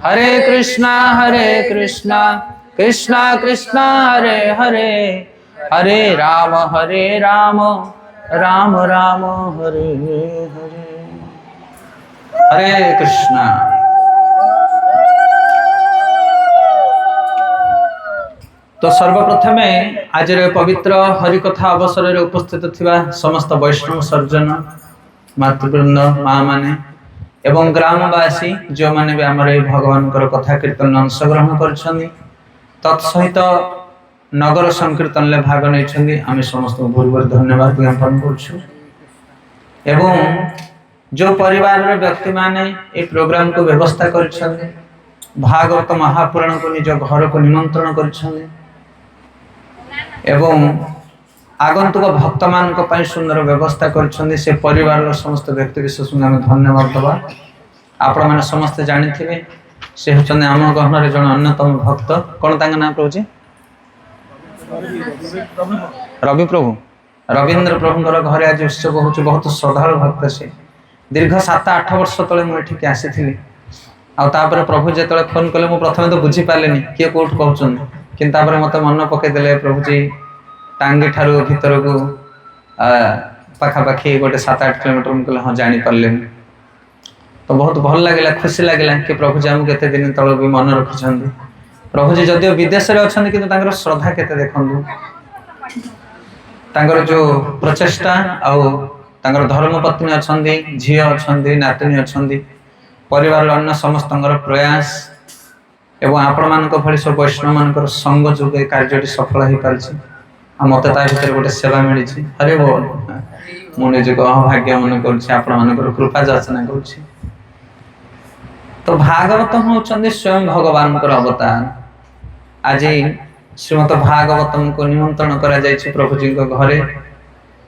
हरे कृष्णा कृष्णा कृष्णा हरे हरे, हरे राम राम राम हरे हरे। हरे कृष्णा। तो सर्वप्रथमे आज पवित्र हरिकथा अवसर में उपस्थित थिबा समस्त वैष्णव सर्जन मातृवृंद माँ माने एवं ग्रामवासी जो माने भी आमर भगवान कथा कीर्तन अंशग्रहण कर तत्सहित नगर संकीर्तन में भाग नहीं आम समस्त भूल भूल धन्यवाद ज्ञापन कर। जो परिवार व्यक्ति माने ये प्रोग्राम को व्यवस्था कर भागवत महापुराण को निज घर को निमंत्रण कर आगंतुक भक्त मान सुंदर व्यवस्था कर से परिवार समस्त व्यक्ति विशेष आम धन्यवाद दबा। आपण मैंने समस्ते जानी से होचंदे आम गहन जन अन्यतम भक्त कौन तांका नाम प्रभु जी रवि प्रभु रवींद्र प्रभुंर घरे आज उत्सव हो बहुत श्रद्धालु भक्त से दीर्घ 7-8 वर्ष तले मुझे आसी आपर प्रभु जो फोन कले मुझे प्रथम तो बुझी पारे किए कौट कहते कि मत मन पकईदे प्रभु जी टांगी ठारू भीतर को पाखापाखि गोटे 7-8 किलोमीटर मुझे हाँ जापारे तो बहुत भल लगे खुशी लगे कि प्रभु जी आमको केते दिन तल भी मन रखिंट। प्रभु जी जदिव विदेश में अच्छा कि श्रद्धा केते देखु जो प्रचेषा आउ धर्मपत्नी अच्छा झी अच्छा नातिनी अच्छा परिवार अन्य समस्त प्रयास एवं आपण मान भली सब वैष्णव मान संग जोग कार्य सफल हो पार्टी मत भर गोटे सेवा मिली। हरे बोल मुझे भाग्य मन कर कृपा जाचना कर। तो भागवत होचंदी स्वयं भगवान अवतार। आज श्रीमद भागवतम को निमंत्रण करा जायछि प्रभु जी घरे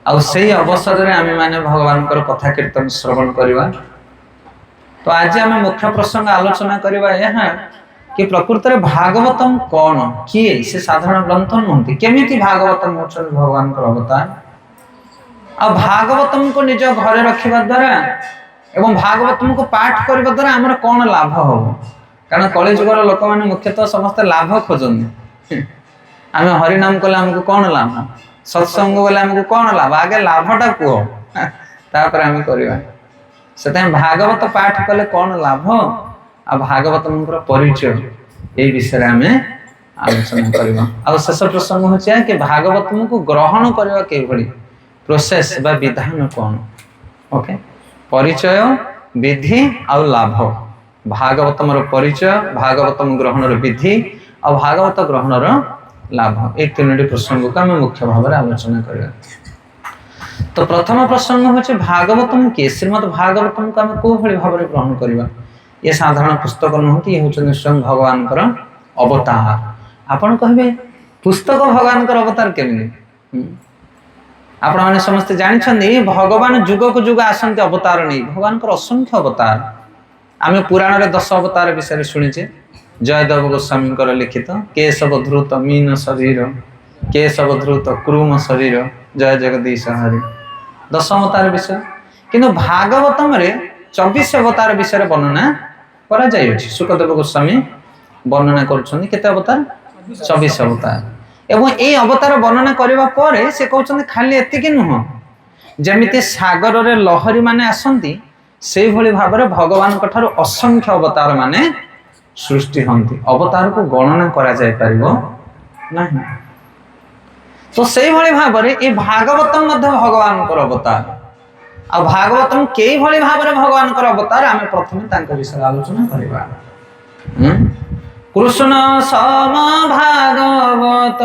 आ से अवसर में आम मैंने भगवान कथा कीर्तन श्रवण करवा। तो आज आम मुख्य प्रसंग आलोचना करवा यहाँ कि प्रकृत में भागवतम कौन किए से साधारण ग्रंथ नुहति केमिति भागवतम होचंदी भगवान अवतार आ भागवतम को निज घरे रखिबा द्वारा एवं भागवतम को पाठ करने द्वारा आमर कौन लाभ हम कारण कलिजुगर लोक मैंने मुख्यतः समस्त लाभ खोजते आम हरिनाम कले आमको कौन लाभ सत्संग बोले आमको कौन लाभ आगे लाभटा कह तापर आम करवा से भागवत पाठ कले कौन लाभ आ भागवत परिचय ये विषय आम आलोचना करवा। शेष प्रसंग हो कि भागवतम को ग्रहण करवा के प्रोसेस बा विधान कौन ओके परिचय विधि आ लाभ भागवतम परिचय भागवतम ग्रहण विधि और भागवत ग्रहण लाभ ये 3टी प्रसंग को आम मुख्य भाव में आलोचना करवा। तो प्रथम प्रसंग हूँ भागवतम किए श्रीमद भागवतम को आम कौ भाव में ग्रहण करवा। ये साधारण पुस्तक नुहति ये हूँ स्वयं भगवान अवतार। आपन कहे पुस्तक भगवान अवतार केमी आपण मैंने समस्त जानी भगवान जुग को जुग आसंती अवतार नहीं भगवान असंख्य अवतार आम पुराण रे 10 अवतार विषय शुणीचे जयदेव गोस्वामी लिखित केशव धृत मीन शरीर केशव धृत क्रूम शरीर जय जगदीश हरि 10 अवतार विषय किंतु भागवतम रे 24 अवतार विषय वर्णना करा जाय सुखदेव गोस्वामी वर्णना करते अवतार 24 अवतार एवं ये अवतार वर्णना करने पर से कहते खाली एतिकी नुह जमीती सागर रे लहरी माने आसंती से भली भाव में भगवान ठारू असंख्य अवतार माने सृष्टि हंती अवतार को गणना करा जाय परिबो नहीं। तो से भली भाव में ये भागवतम मध्य भगवान अवतार आ भागवतम कई भली भाव में भगवान अवतार आम प्रथम विषय आलोचना करवा। कृष्ण सम भागवत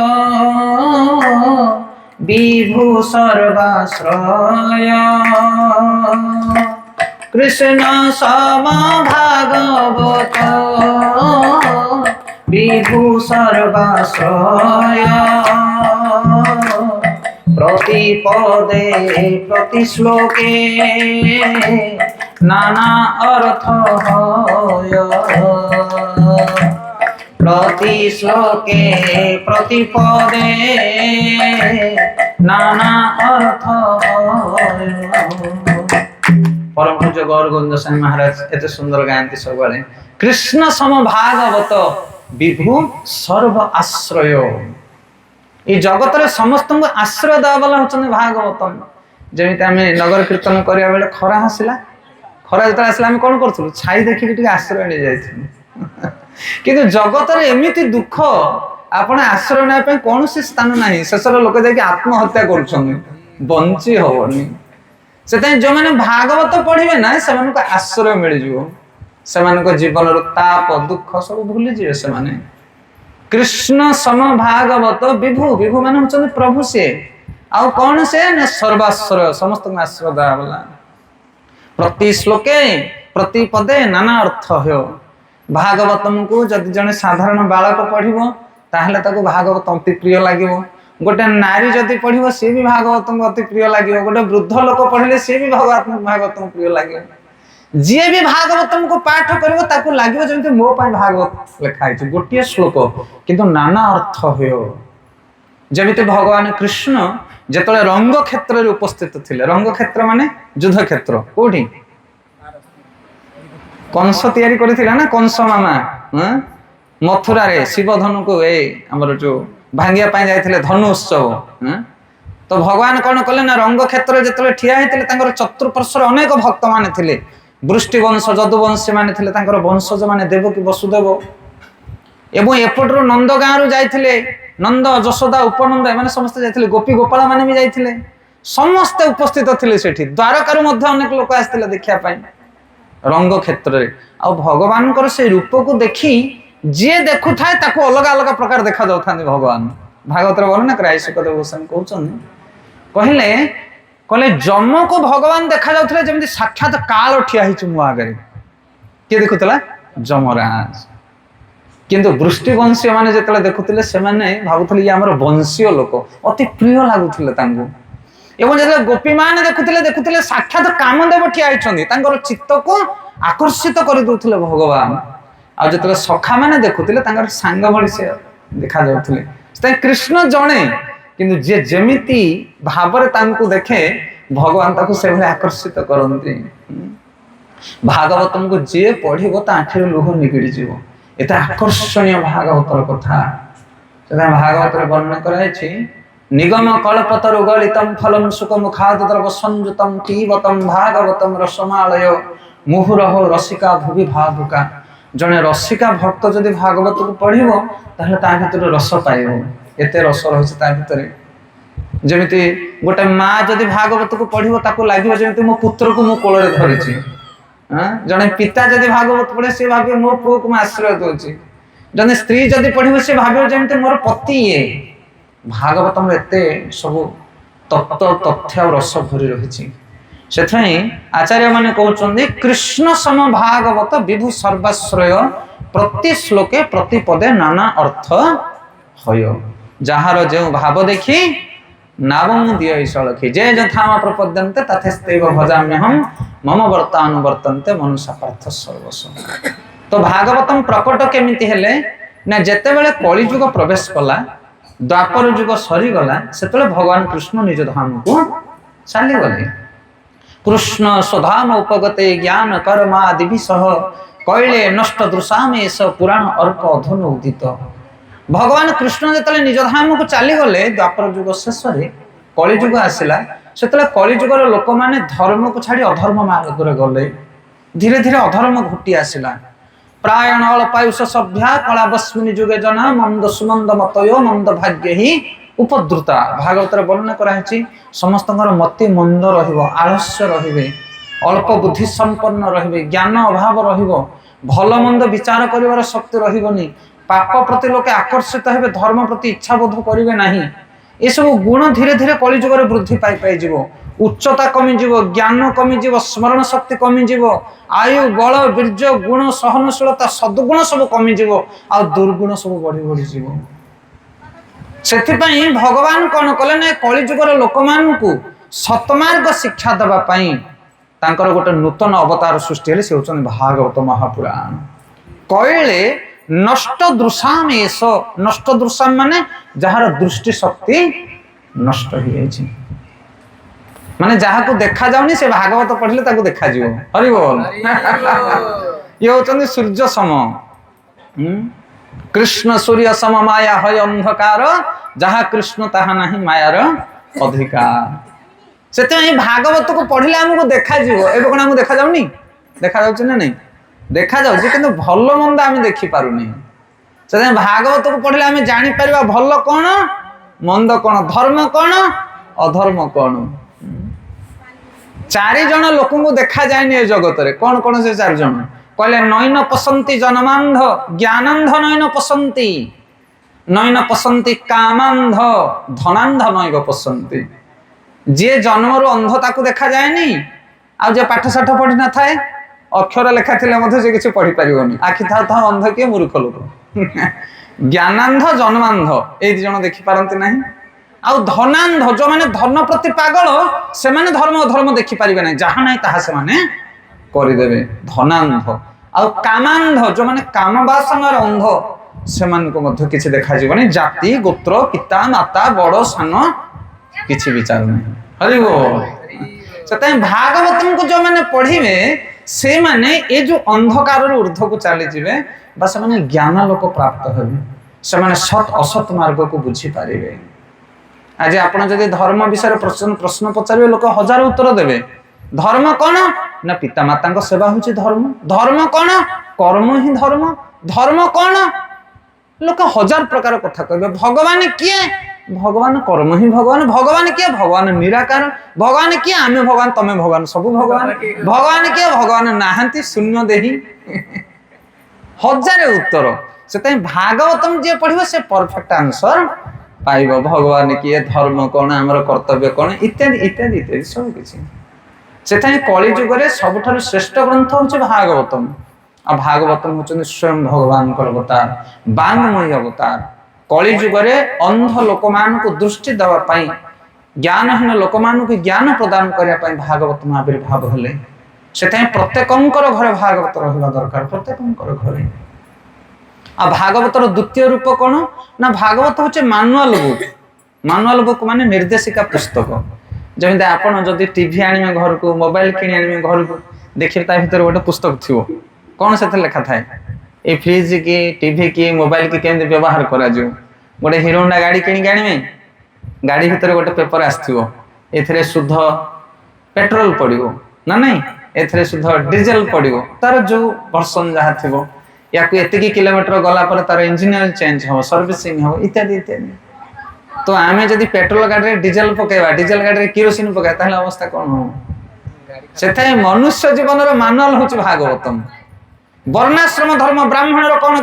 विभु सर्वाश्रय कृष्ण सम भागवत विभु सर्वाश्रय प्रतिपदे प्रति श्लोके नाना अर्थ प्रति श्लोके प्रतिपदे नाना अर्थ परम पूज्य गौर गोविंद स्वामी महाराज एते सुंदर गायंती सबले कृष्ण सम भागवत विभु सर्व आश्रय। ये जगत रे समस्त आश्रय देवा वाला होचन भागवतम। जेमिति आमे नगर कीर्तन करिया बेले खरा हसिला, खरा जतरा आसला आमे कोन करथुलु छाई देखि टिके आश्रय नै जाइथिलु। किंतु जगत रे एमिति दुख आपण आश्रय नै पे कोनोसी स्थान नाही, शेषर लोक जाके आत्महत्या करूछन, बंची होवनी। सेतै जो माने भागवत पढिबे ना सेमानको आश्रय मिल जिवो, सेमानको जीवन रो ताप दुख सब भूली जिवे से माने। कृष्ण सम भागवत विभु, विभु माने होचन प्रभु से, आउ कौन से ना सर्वाश्रय, समस्त आश्रय दा वाला। प्रति श्लोके प्रति पदे नाना अर्थ हो। भागवतम को जदि जने साधारण बालक पढ़िबो ताहले ताको भागवत अति प्रिय लागिबो। गोटे नारी जदि पढ़िबो से भी भागवतम अति प्रिय लागिबो। गोटे वृद्ध लोक पढ़िले से भी भागवतम प्रिय लागिबो। जे भी भागवतम को पाठ करिवो ताको लागिबो जेमति मो पय भागवत लिखा छै, गोटिए श्लोक किंतु नाना अर्थ हो। जेमिति भगवान कृष्ण जेतले रंग क्षेत्र रे उपस्थित थिले, रंग क्षेत्र माने युद्ध क्षेत्र कोठी कंस तैयारी करथिला ना, कंस मामा मथुरा रे शिव धनु को ए हमर जो भांगिया पाई जायथिले धनु उत्सव। तो भगवान कोन कले ना रंग क्षेत्र जेतले ठिया हेतिले तांकर चतुर्पार्श्वर अनेक भक्त माने थिले, वृष्टि वंश जदुवंशी माने थिले, तांकर वंशज माने देवकी वसुदेव एवं एपटरो नंद गाँ रु जाइथिले, नंद यशोदा उपनंद एमाने समस्त जाइथिले, गोपी गोपाल माने भी जाइथिले, समस्त उपस्थित थिले सेठी। द्वारका रु मध्ये अनेक लोक आस्थिले देखिया पाई रंग क्षेत्र रे। आ भगवान कर से रूप को देखी जे देखु थाए ताको अलग अलग प्रकार देखा जाउथानी भगवान। भागवत रे वर्णन कराई सुखदेव गोस्वामी कहउछन, कहले कहले जम को भगवान देखा जाउथले जेमति साक्षात काल ठिया हिचु मु आगे। के देखुतला जमराज। किंतु वृष्टि वंशी माने जेतले देखुतले से माने भाबुथले या हमर वंशीय लोक अति प्रिय लागुथले तांगु। एवं जेतले गोपी माने देखुतले साक्षात कामदेव ठिया हिचंदी, तांगर चित्त को आकर्षित करि दोथले भगवान। आ जेतले सखा माने देखुतले तांगर सांग भଳି से देखा जाउथले। से कृष्ण जणे किंतु जे जेमिति भाबरे तांकु देखे भगवान ताकु से भଳି आकर्षित करंती। भागवतम को जे पढिबो ता आखिर लोह निगडी जीवो। एता आकर्षणीय भागवतर कथा। सेदा भागवत रे वर्णन कराय छी, निगम कल्पतरु गलितम फलम सुखमुखादद्रव संयुतम पीबतम भागवतम रसमालय मुहुरहो रसिका भुवि भावुका। जने रसिका भक्त जदि भागवत को पढ़िबो ताहले ता भितर रस पाइबो। एते रस रहछि ता भितर। जेमिति गोटे माँ जदि भागवत को पढ़िबो ताको लागिबो जेमिति मो पुत्र को मो कोଳରେ धरिछि। जने पिता जदि भागवत पढ़े से भाबियो मो पुओ को आश्रय दोछि। जने स्त्री जदि पढ़िबो से भाबियो जेमिति मोर पति ये। भागवतम एते सब तत्व तथ्य और रस भरी रहिछि। सेथाई आचार्य माने कहउछन्ति कृष्ण सम भागवत विभु सर्वाश्रय प्रति श्लोके प्रति पदे नाना अर्थ होय। जहार जे भाव देखि नावं दिय सलखि जे यथाम प्रपद्यन्ते तथैस्तैव भजाम्यहं मम वर्तानुवर्तन्ते मनुष्य पार्थ सर्वस्व। तो भागवतम प्रकट केमिति हेले ना जेते बेले कली युग प्रवेश कला, द्वापर युग सरी गला, सेतले भगवान कृष्ण निज धाम को चली गले। कृष्ण स्वधाम उपगते ज्ञान कर्मादि विसह कैले नष्ट दृशामेश पुराण अर्क अधनु उदित। भगवान कृष्ण जेतले निज धाम को चली गले द्वापर युग शेष रे कली युग आसिला, सेतले कली युगर लोक माने धर्म को छाड़ी अधर्म मार्ग रे गले। धीरे धीरे अधर्म घुटी आसिला। प्रायण अल्पायुष सभ्या कला बस्मिनी युगे जना मंद सुमंद मतयो मंद भाग्य ही उपद्रुता। भागवत रे वर्णन कराइछि समस्तଙ୍କର मति मंद रहिबो, आलस्य रहिबे, अल्प बुद्धि संपन्न रहिबे, ज्ञान अभाव रहिबो, भल मंद विचार करिवार शक्ति रहिबोनी, पाप प्रति लोके आकर्षित हेबे, धर्म प्रति इच्छा बोध करिवे नाही। ए सब गुण धीरे धीरे कली युग रे वृद्धि पाई पाई जीवो। उच्चता कमी जीवो, ज्ञान कमी जीवो, स्मरण शक्ति कमी जीवो, आयु बल वीर्य गुण सहनशीलता सद्गुण सब कमी जीवो, आ दुर्गुण सब बढ़ी बढ़ी जीवो। सेथिपाई भगवान कौन कले ना कली युगर लोक मानकु सतमार्ग शिक्षा देबा पई तांकर गोटे नूतन अवतार सृष्टि हेले से होचन भागवत महापुराण। कहले नष्ट दृशामेश, नष्ट दृशाम माने जहार दृष्टि शक्ति नष्ट हो जाइछि। ମାନେ ଯାହାକୁ ଦେଖା ଯାଉନି ସେ ଭାଗବତ ପଢିଲେ ତାକୁ ଦେଖାଯିବ। ହରି ବୋଲ। ଇଏ ହଉଛନ୍ତି ସୂର୍ଯ୍ୟ ସମ। କୃଷ୍ଣ ସୂର୍ଯ୍ୟ ସମ ମାୟା ହୟ ଅନ୍ଧକାର, ଯାହା କୃଷ୍ଣ ତାହା ନାହିଁ ମାୟାର ଅଧିକାର। ସେଥିପାଇଁ ଭାଗବତକୁ ପଢିଲେ ଆମକୁ ଦେଖାଯିବ। ଏବେ କଣ ଆମକୁ ଦେଖାଯାଉନି? ଦେଖାଯାଉଛି ନା ନାଇଁ? ଦେଖାଯାଉଛି, କିନ୍ତୁ ଭଲ ମନ୍ଦ ଆମେ ଦେଖିପାରୁନି। ସେଥିପାଇଁ ଭାଗବତକୁ ପଢିଲେ ଆମେ ଜାଣିପାରିବା ଭଲ କଣ ମନ୍ଦ କଣ, ଧର୍ମ କଣ ଅଧର୍ମ କଣ। 4 ଜଣ ଲୋକଙ୍କୁ ଦେଖାଯାଏନି ଏ ଜଗତରେ। କଣ କଣ ସେ 4 ଜଣ? କହିଲେ ନୈନ ପସନ୍ତି ଜନମାନ୍ଧ, ଜ୍ଞାନାନ୍ଧ ନୈନ ପସନ୍ତି, ନୈନ ପସନ୍ତି କାମାନ୍ଧ, ଧନାନ୍ଧ ନୈବ ପସନ୍ତି। ଯିଏ ଜନ୍ମରୁ ଅନ୍ଧ ତାକୁ ଦେଖାଯାଏନି, ଆଉ ଯିଏ ପାଠ ସାଠ ପଢି ନଥାଏ, ଅକ୍ଷର ଲେଖା ଥିଲେ ମଧ୍ୟ ସେ କିଛି ପଢି ପାରିବନି। ଆଖି ଥାଉ ଥାଉ ଅନ୍ଧ କିଏ? ମୂର୍ଖ ଲୋକ। ଜ୍ଞାନାନ୍ଧ ଜନ୍ମାନ୍ଧ ଏଇ 2 ଜଣ ଦେଖିପାରନ୍ତି ନାହିଁ। ଆଉ ଧନାନ୍ଧ, ଯୋଉମାନେ ଧନ ପ୍ରତି ପାଗଳ, ସେମାନେ ଧର୍ମ ଅଧର୍ମ ଦେଖିପାରିବେ ନାହିଁ। ଯାହା ନାହିଁ ତାହା ସେମାନେ କରିଦେବେ, ଧନାନ୍ଧ। ଆଉ କାମାନ୍ଧ, ଯୋଉମାନେ କାମ ବାସନାର ଅନ୍ଧ, ସେମାନଙ୍କୁ ମଧ୍ୟ କିଛି ଦେଖାଯିବନି। ଜାତି ଗୋତ୍ର ପିତା ମାତା ବଡ ସାନ କିଛି ବିଚାର ନାହିଁ। ହରି ବୋଲ। ସେଥିପାଇଁ ଭାଗବତଙ୍କୁ ଯୋଉମାନେ ପଢିବେ ସେମାନେ ଏ ଯୋଉ ଅନ୍ଧକାରରୁ ଉର୍ଦ୍ଧ୍ୱକୁ ଚାଲିଯିବେ, ବା ସେମାନେ ଜ୍ଞାନ ଲୋକ ପ୍ରାପ୍ତ ହେବେ। ସେମାନେ ସତ୍ ଅସତ୍ ମାର୍ଗକୁ ବୁଝିପାରିବେ। ଆଜି ଆପଣ ଯଦି ଧର୍ମ ବିଷୟରେ ପ୍ରଶ୍ନ ପଚାରିବେ, ଲୋକ 1000 ଉତ୍ତର ଦେବେ। ଧର୍ମ କଣ ନା ପିତାମାତାଙ୍କ ସେବା ହଉଛି ଧର୍ମ। ଧର୍ମ କଣ? କର୍ମ ହିଁ ଧର୍ମ। ଧର୍ମ କଣ? ଲୋକ 1000 ପ୍ରକାର କଥା କହିବେ। ଭଗବାନ କିଏ? ଭଗବାନ କର୍ମ ହିଁ ଭଗବାନ। ଭଗବାନ କିଏ? ଭଗବାନ ନିରାକାର। ଭଗବାନ କିଏ? ଆମେ ଭଗବାନ, ତମେ ଭଗବାନ, ସବୁ ଭଗବାନ। ଭଗବାନ କିଏ? ଭଗବାନ ନାହାନ୍ତି, ଶୂନ୍ୟ ଦେହି। 1000 ଉତ୍ତର। ସେଥିପାଇଁ ଭାଗବତମ୍ ଯିଏ ପଢିବ ସେ ପରଫେକ୍ଟ ଆନ୍ସର ପାଇବ। ଭଗବାନ କିଏ, ଧର୍ମ କଣ, ଆମର କର୍ତ୍ତବ୍ୟ କଣ, ଇତ୍ୟାଦି ଇତ୍ୟାଦି ଇତ୍ୟାଦି ସବୁ କିଛି। ସେଥିପାଇଁ କଳି ଯୁଗରେ ସବୁଠାରୁ ଶ୍ରେଷ୍ଠ ଗ୍ରନ୍ଥ ହଉଛି ଭାଗବତମ୍। ଆଉ ଭାଗବତମ୍ ହଉଛନ୍ତି ସ୍ୱୟଂ ଭଗବାନଙ୍କର ଅବତାର, ବାଙ୍ଗମୟୀ ଅବତାର। କଳି ଯୁଗରେ ଅନ୍ଧ ଲୋକମାନଙ୍କୁ ଦୃଷ୍ଟି ଦେବା ପାଇଁ, ଜ୍ଞାନହୀନ ଲୋକମାନଙ୍କୁ ଜ୍ଞାନ ପ୍ରଦାନ କରିବା ପାଇଁ ଭାଗବତ ଆବିର୍ଭାବ ହେଲେ। ସେଥିପାଇଁ ପ୍ରତ୍ୟେକଙ୍କର ଘରେ ଭାଗବତ ରହିବା ଦରକାର, ପ୍ରତ୍ୟେକଙ୍କର ଘରେ। ଆଉ ଭାଗବତର ଦ୍ୱିତୀୟ ରୂପ କଣ ନା ଭାଗବତ ହଉଛି ମାନୁଆଲ ବୁକ୍। ମାନୁଆଲ ବୁକ୍ ମାନେ ନିର୍ଦ୍ଦେଶିକା ପୁସ୍ତକ। ଯେମିତି ଆପଣ ଯଦି ଟିଭି ଆଣିବେ ଘରକୁ, ମୋବାଇଲ କିଣି ଆଣିବେ ଘରକୁ, ଦେଖିବେ ତା ଭିତରେ ଗୋଟେ ପୁସ୍ତକ ଥିବ। କଣ ସେଥିରେ ଲେଖା ଥାଏ? এই ফ্রিজ কি টিভি কি মোবাইল কি কেମିତି ବ୍ୟବହାର କରାଯିବ। ଗୋଟେ ହିରୋ ହୋଣ୍ଡା ଗାଡି କିଣିକି ଆଣିବେ, ଗାଡି ଭିତରେ ଗୋଟେ ପେପର ଆସିଥିବ, ଏଥିରେ ଶୁଦ୍ଧ ପେଟ୍ରୋଲ ପଡିବ ନା ନାଇଁ, ଏଥିରେ ଶୁଦ୍ଧ ଡିଜେଲ ପଡିବ, ତାର ଯୋଉ ଭର୍ସନ ଯାହା ଥିବ, ୟାକୁ ଏତିକି କିଲୋମିଟର ଗଲା ପରେ ତାର ଇଞ୍ଜିନ ଅଏଲ ଚେଞ୍ଜ ହବ, ସର୍ଭିସିଂ ହବ, ଇତ୍ୟାଦି ଇତ୍ୟାଦି। ତ ଆମେ ଯଦି ପେଟ୍ରୋଲ ଗାଡିରେ ଡିଜେଲ ପକେଇବା, ଡିଜେଲ ଗାଡିରେ କିରୋସିନ ପକେଇବା, ତାହେଲେ ଅବସ୍ଥା କଣ ହବ? ସେଥିପାଇଁ ମନୁଷ୍ୟ ଜୀବନର ମାନୁଆଲ ହଉଛି ଭାଗବତମ୍। ବର୍ଣ୍ଣାଶ୍ରମ ଧର୍ମ, ବ୍ରାହ୍ମଣର କଣ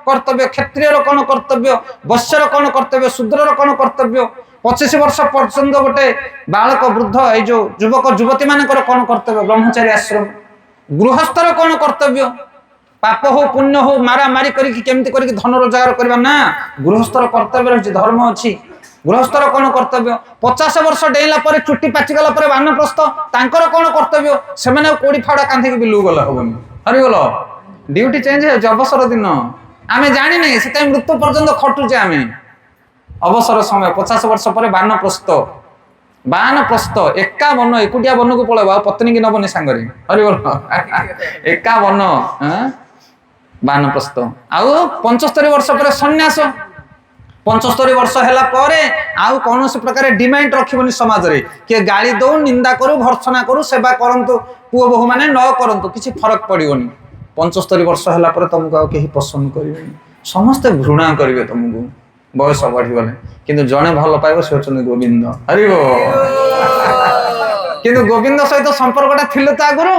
କର୍ତ୍ତବ୍ୟ, କ୍ଷତ୍ରିୟର କଣ କର୍ତ୍ତବ୍ୟ, ବୈଶ୍ୟର କଣ କର୍ତ୍ତବ୍ୟ, ଶୂଦ୍ରର କଣ କର୍ତ୍ତବ୍ୟ, 25 ବର୍ଷ ପର୍ଯ୍ୟନ୍ତ ଗୋଟେ ବାଳକ ବୃଦ୍ଧ ଏଇ ଯୋଉ ଯୁବକ ଯୁବତୀ ମାନଙ୍କର କଣ କର୍ତ୍ତବ୍ୟ, ବ୍ରହ୍ମଚାରୀ ଆଶ୍ରମ, ଗୃହସ୍ଥର କଣ କର୍ତ୍ତବ୍ୟ, ପାପ ହଉ ପୁଣ୍ୟ ହଉ ମାରା ମାରି କରିକି କେମିତି କରିକି ଧନ ରୋଜଗାର କରିବା ନା, ଗୃହସ୍ଥର କର୍ତ୍ତବ୍ୟ ରହିଛି, ଧର୍ମ ଅଛି। ଗୃହସ୍ଥର କଣ କର୍ତ୍ତବ୍ୟ, 50 ବର୍ଷ ଡେଇଁଲା ପରେ ଚୁଟି ପାଚିଗଲା ପରେ ବାନପ୍ରସ୍ଥ, ତାଙ୍କର କଣ କର୍ତ୍ତବ୍ୟ, ସେମାନେ କୋଡି ଫାଉଡା କାନ୍ଧିକି ବିଲକୁ ଗଲେ ହବନି। ହରିଗଲ, ଡ୍ୟୁଟି ଚେଞ୍ଜ ହେଉଛି ଅବସର ଦିନ, ଆମେ ଜାଣିନେ, ସେଥିପାଇଁ ମୃତ୍ୟୁ ପର୍ଯ୍ୟନ୍ତ ଖଟୁଛେ ଆମେ। ଅବସର ସମୟ 50 ବର୍ଷ ପରେ ବାନପ୍ରସ୍ଥ, ବାନପ୍ରସ୍ଥ, ଏକା ବନ, ଏକୁଟିଆ ବନକୁ ପଳେଇବ, ଆଉ ପତ୍ନୀ କି ନବନି ସାଙ୍ଗରେ। ହରିବଲ, ଏକା ବନ, ବାନପ୍ରସ୍ଥ। ଆଉ 75 ବର୍ଷ ପରେ ସନ୍ନ୍ୟାସ। 75 ବର୍ଷ ହେଲା ପରେ ଆଉ କୌଣସି ପ୍ରକାର ଡିମାଣ୍ଡ ରଖିବନି ସମାଜରେ, କିଏ ଗାଳି ଦଉ, ନିନ୍ଦା କରୁ, ଭର୍ସନା କରୁ, ସେବା କରନ୍ତୁ ପୁଅ ବୋହୂ ମାନେ, ନ କରନ୍ତୁ, କିଛି ଫରକ ପଡିବନି। 75 ବର୍ଷ ହେଲା ପରେ ତମକୁ ଆଉ କେହି ପସନ୍ଦ କରିବେନି, ସମସ୍ତେ ଘୃଣା କରିବେ ତମକୁ ବୟସ ବଢିଗଲେ। କିନ୍ତୁ ଜଣେ ଭଲ ପାଇବ, ସେ ହଉଛନ୍ତି ଗୋବିନ୍ଦ। ହରିବ। କିନ୍ତୁ ଗୋବିନ୍ଦ ସହିତ ସମ୍ପର୍କଟା ଥିଲେ ତ ଆଗରୁ,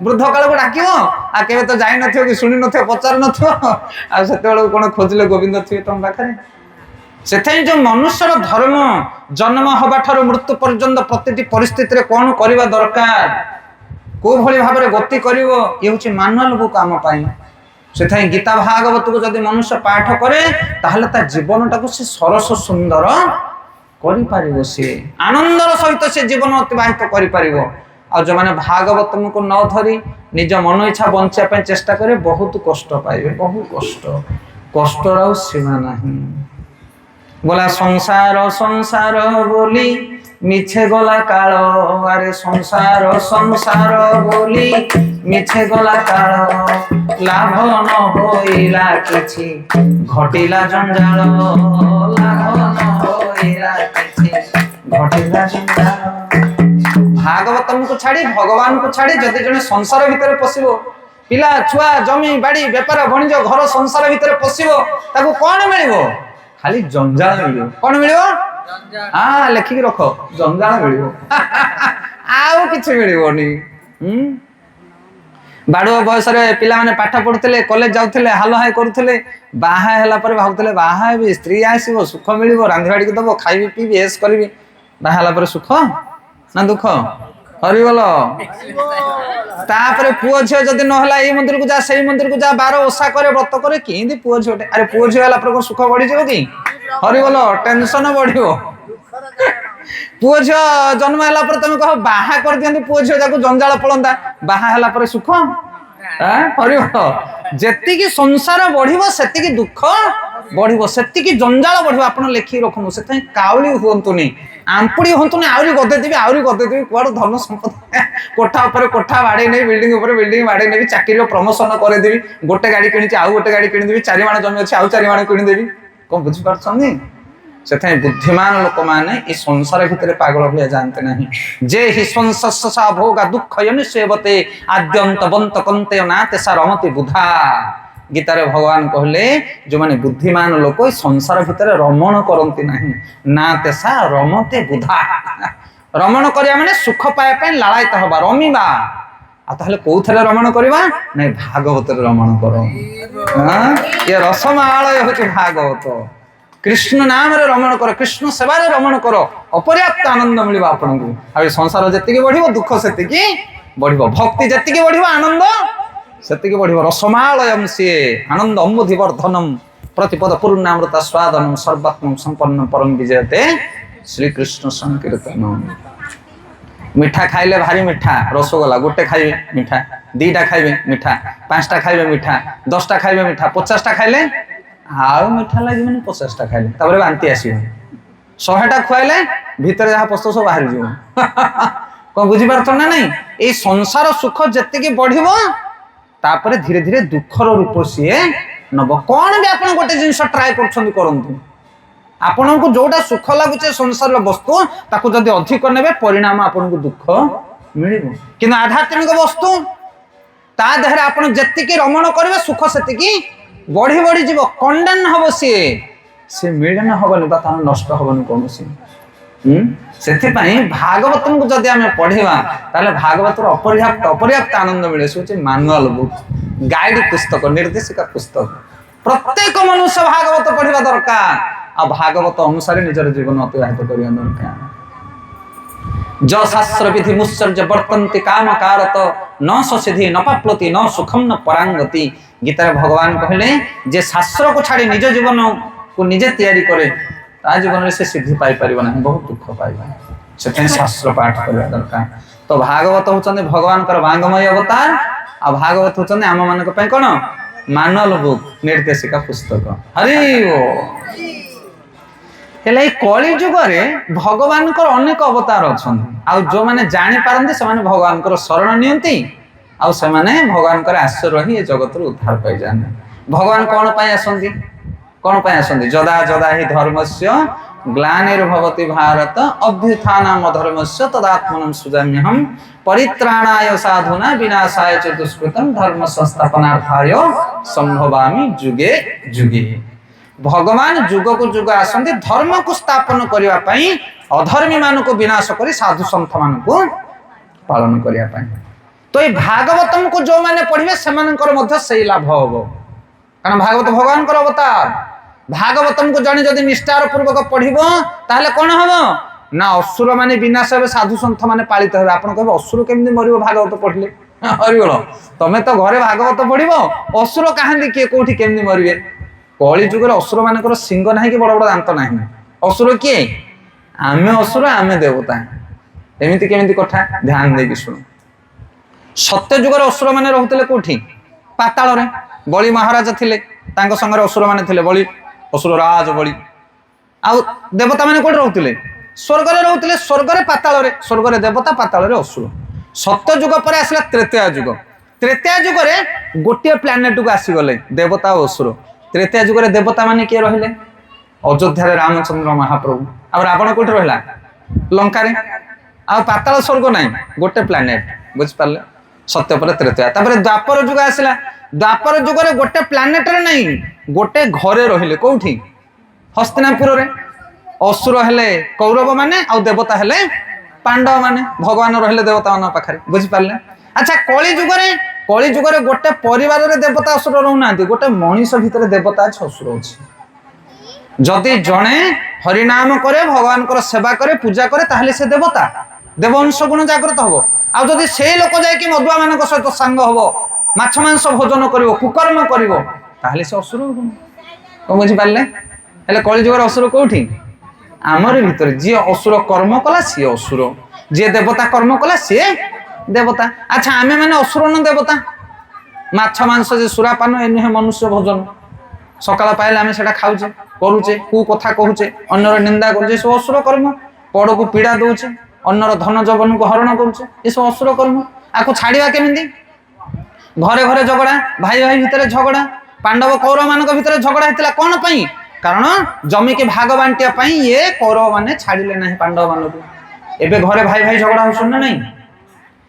ବୃଦ୍ଧ କାଳକୁ ଡାକିବ, ଆଉ କେବେ ତ ଯାଇନଥିବ କି ଶୁଣି ନଥିବ, ପଚାରୁ ନଥିବ, ଆଉ ସେତେବେଳକୁ କଣ ଖୋଜିଲେ ଗୋବିନ୍ଦ ଥିବେ ତମ ପାଖରେ। ସେଥିପାଇଁ ଯୋଉ ମନୁଷ୍ୟର ଧର୍ମ, ଜନ୍ମ ହବା ଠାରୁ ମୃତ୍ୟୁ ପର୍ଯ୍ୟନ୍ତ ପ୍ରତିଟି ପରିସ୍ଥିତିରେ କଣ କରିବା ଦରକାର, କୋଉ ଭଳି ଭାବରେ ଗତି କରିବ, ଇଏ ହଉଛି ମାନୁଆଲ ବୁକ୍ ଆମ ପାଇଁ। ସେଥିପାଇଁ ଗୀତା ଭାଗବତକୁ ଯଦି ମନୁଷ୍ୟ ପାଠ କରେ, ତାହେଲେ ତା ଜୀବନଟାକୁ ସେ ସରସ ସୁନ୍ଦର କରିପାରିବ, ସିଏ ଆନନ୍ଦର ସହିତ ସେ ଜୀବନ ଅତିବାହିତ କରିପାରିବ। ଆଉ ଯୋଉମାନେ ଭାଗବତକୁ ନ ଧରି ନିଜ ମନ ଇଚ୍ଛା ବଞ୍ଚିବା ପାଇଁ ଚେଷ୍ଟା କରେ, ବହୁତ କଷ୍ଟ ପାଇବେ, ବହୁ କଷ୍ଟ, କଷ୍ଟର ଆଉ ସୀମା ନାହିଁ। बोला संसार संसार बोली মিছে গলা কাল আরে সংসার সংসার বলি মিছে গলা কাল লাভ ন হইলা কিছু ঘটিলা জঞ্জাল লাভ ন হইলা কিছু ঘটিলা জঞ্জাল। ভাগবতম को छाड़ी भगवान को छाड़ी जदि जने संसार भितर पसिबो पिला छुआ जमी बाड़ी व्यापार वाणिज्य घर संसार भितर पसिबो ताको कोन मिलिबो खाली जंजाल मिलिबो कोन मिलिबो हां लेखि के रखो जंजाल मिलिबो आउ किछ मिलिबोनी बाड़ो बयस रे पिला माने पाठ पढुतले कॉलेज जाउतले हालो हाय करूतले बाहा हैला पर भाउतले बाहा हेबी स्त्री आसीबो सुख मिलिबो रांधी बाड़ी के दबो खाइबी पीबी एस करबी बाहा हैला पर सुख ना दुख हरि बोलो तापरे पुओ झियो जदि न होला ए मंदिर को जा सही मंदिर को जा 12 ओसा करे व्रत करे किंदी पुओ झियोटे अरे पुओ झियो होला पर सुख बढ़ी जिवो की हरि बोलो टेंशन बढ़ियो पुओ झियो जन्म होला पर तुम कहो बाहा कर दियंती पुओ झियो जाको जंजाल पळंदा बाहा होला पर सुख हरि बोलो जेति की संसार बढ़िबो सेति की दुख बढ़िबो सेति की जंजाल बढ़िबो आपण लेखि रखनु सेथै काउली होंतुनी आंपुड़ी होंतुनी आउरी गदे देबी कुआड़ धन संपत्ति कोठा ऊपर कोठा बाड़े नै बिल्डिंग ऊपर बिल्डिंग बाड़े नै चाकरी रो प्रमोशन करे देबी गोटे गाड़ी किनिची आउ गोटे गाड़ी किनि देबी चारि माण जमी अछि आउ चारि माण किनि देबी कोन बुझि परछनी सेथै बुद्धिमान लोक माने ई संसार भितरे पागल भलिया जानते नाही जे हि संसस्सा भोगा दुख यनि सेवते आद्यंत बंत कंते नाते सारमति बुधा गीता रे भगवान कहले जो माने बुद्धिमान लोक संसार भितरे रमण करंती नाही नाते सा रमते बुधा रमण करिया माने सुख पाए पे लालायत हबा रमीबा आ ताहले कोथरे रमण करबा नै भागवत रे रमण करो हां ये रसमालय होची भागवत कृष्ण नाम रे रमण करो कृष्ण सेवा रे रमण करो अपर्याप्त आनंद मिलबा आपनकु आ संसार जति के बढ़िबो दुख सेति की बढ़िबो भक्ति जति के बढ़िबो आनंद सेति के बढ़िबो रसमालयम से आनंद अम्बुधि वर्धनम प्रतिपद पूर्णामृत स्वादनम सर्वात्मम संपन्न परम विजयते श्री कृष्ण संकीर्तन मीठा खाइले भारी मीठा रसगोला गोटे खाइबे मीठा दीटा खाइबे मीठा पांचटा खाइबे मीठा 10टा खाइबे मीठा 50टा खाइले आउ मीठा लागि माने 50टा खाइले तबरे बांती आसीबो 100टा खुआइले भीतर जहा पस्तो सब बाहर जिवो कोन बुझि पारछ ना नहीं ए संसार सुख जत्ते के बढ़िबो तापरे धीरे धीरे दुखर रूप सीए नब कौन भी आपन गोटे जिनिस ट्राई करंतु आपन को जोटा सुख लागुचे संसार वस्तु ताको जदि अधिक नेबे परिणाम आपन को दुख मिलिबो किंतु आध्यात्मिक वस्तु ता देहरे आपन जत्ति के रमण करबे सुख सेति की बढ़ी बढ़ी जीव कंडन हबो से मिलन हबनि बा ता नष्ट हबनि कोनसी सेथिपाई भागवतम को जदि आमे पढिबा ताले भागवतर अपर्याप्त आनंद मिले से मैनुअल बुक गाइड पुस्तक निर्देशिका पुस्तक प्रत्येक मनुष्य भागवत पढिबा दरकार आ भागवत अनुसार निजर जीवन अतिबाहित करिया दरकार जो शास्त्र विधि मुत्सर्ज वर्तन्ति काम कारत न ससिद्धि न पाप्लति न सुखम न परांगति गीता रे भगवान कहले जे शास्त्र को छाड़ी निज जीवन को निजे तैयारी करे ता जीवन से सिद्धि पाई परिबो नहीं बहुत दुख पाइबा सेते शास्त्र पाठ करबा दरकार तो भागवत होचने भगवान कर वांगमय अवतार आ भागवत होचने आम मानक पय कोन मानल बुक निर्देशिका पुस्तक हरि ओ हेले कली जुग रे भगवान कर अनेक अवतार अछन आ जो माने जानि पारंती से माने भगवान कर शरण नियंती आ से माने भगवान कर आश्रय रही ए जगत रो उद्धार पाई जाने भगवान कोन पाई आसंती कौन पाए आसंती जदा जदा ही धर्मस्य ग्लानिर्भवति भारत अभ्युत्थानम् अधर्मस्य तदात्मनं सृजाम्यहम् परित्राणाय साधूनां विनाशाय च दुष्कृतं धर्म संस्थापनार्थाय संभवामि जुगे जुगे भगवान जुग को जुग आसंती धर्म को स्थापन करिवा पई अधर्मी मान को विनाश करी साधु संत मान को पालन करिवा पई तो ए भागवतम को जो माने पढिबे सेमानकर मध्य सही लाभ होबो कारण भागवत भगवान कर अवतार भागवतम को जाने जदि निष्ठार पूर्वक पढ़िबो ताहले कोन हबो ना असुर माने विनाश हेबे साधु संत माने पालित हेबे आपण कहबे असुर केमि मरिबो भागवत पढ़ले हरि बोल तमे तो घरे भागवत पढ़िबो असुर काहंदी के कोठी केमि मरिबे कली जुग रे असुर मानकर सिंह नाही कि बड़ बड़ दांत नाही असुर के आमे असुर आमे देवता एमिति केमिति कथा ध्यान देबी सुन सत्य जुग रे असुर माने रहउतले कोठी पाताल रे बलि महाराज थिले तांको संगे असुर माने थिले बलि असुर राज बलि आ देवता माने कोठ रहउतिले स्वर्ग रोते स्वर्ग पाताल स्वर्ग देवता पाताल असुर सत्य युग पर आसला त्रेतया युग त्रेतया युग में गोटे प्लानेट को आसीगले देवता और असुर त्रेतया युग में देवता माने किए रहिले अयोध्या रामचंद्र महाप्रभु आ रावण कोठी रहिला लंका रे आ पाताल स्वर्ग नहीं गोटे प्लानेट बुझिपारे सत्य पर त्रेतया तापर द्वापर युग आसला द्वापर युग में गोटे प्लानेट रे नहीं गोटे घरे रहिले कोठी हस्तिनापुर रे असुर हेले कौरव माने आ देवता हेले पांडव माने भगवान रहिले देवता मान पाखरे बुझिपारे अच्छा कली जुग रे गोटे परिवार रे देवता असुर रहना गोटे मनीष भितर देवता अच्छे असुर अच्छे जदि जड़े हरिनाम करे भगवान को सेवा करे पूजा करे ताहले से देवता देवंश गुण जागृत हम आ जदि से लोक जाकि मधुआ मान सहित सांग हम माछ मांस भोजन कर कुकर्म कर से असुर कौन बुझिपारे हेले कली जुगर असुर कौटी आमर भीतर जी असुर कर्म कला सी असुर जी देवता कर्म कला सी देवता अच्छा आमे माने असुर न देवता माछ मांस जे सुरापान ए नुहे मनुष्य भोजन सकाळ पाइले आमे सेटा खाउचे करूचे कु कथा कहूचे अन्यर निंदा करूचे सब असुर कर्म पड़ को पीड़ा दउचे अन्यर धन जवन को हरण करूचे ये सब असुर कर्म आको छाड़िया केमिति घरे घरे झगड़ा भाई भाई भितर झगड़ा पांडव कौरव मान भितर झगड़ा हेतिला कोन पई कारण जमी के भाग बांटिया पई ये कौरव माने छाड़िले नाही पांडव मान को एबे घरे भाई भाई झगड़ा होसन ना नहीं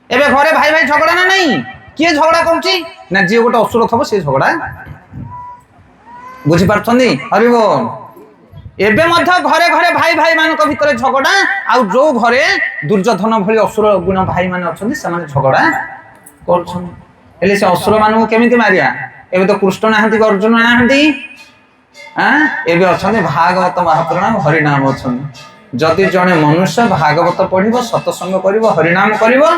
एबे घरे भाई भाई झगड़ा ना नहीं किए झगड़ा करूची ना जे गोटे असुर थबो से झगड़ा बुझी पारछंदी हरि बोल एबे मध्य घरे घरे भाई भाई मान भितर झगड़ा आ जो घरे दुर्योधन भली असुर गुण भाई मान अछंदी से माने झगड़ा करछन एले से असुर मान को केमिति मारिया एबे तो कृष्ण नाहंती अर्जुन नाहंती एबे अछंदी भागवत महापुराण हरिनाम अछंदी जदि जने मनुष्य भागवत पढ़िबो सत्संग करिबो हरिनाम करिबो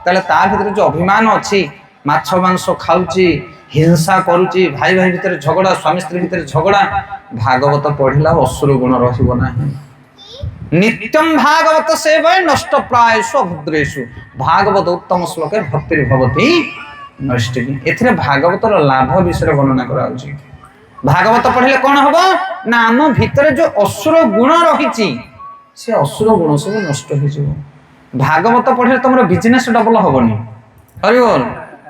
ताले ता भीतर जो अभिमान अछि माछ मांस खाउची हिंसा करूची भाई भाई भीतर झगड़ा स्वामी स्त्री भीतर झगड़ा भागवत पढ़िला असुर गुण रहिबो नाही नित्यम भागवत सेवय नष्ट प्रायसु अभद्रेषु भागवत उत्तम श्लोके भक्ति भवति नष्ट एथिरे भागवतर लाभ विषय वर्णना कराउची भागवत पढ़िले कौन हबो ना आम भीतर जो असुर गुण रहिची से असुर गुण सब नष्ट हो जिवो भागवत पढ़िले तमरो बिजनेस डबल हबनी हरि बोल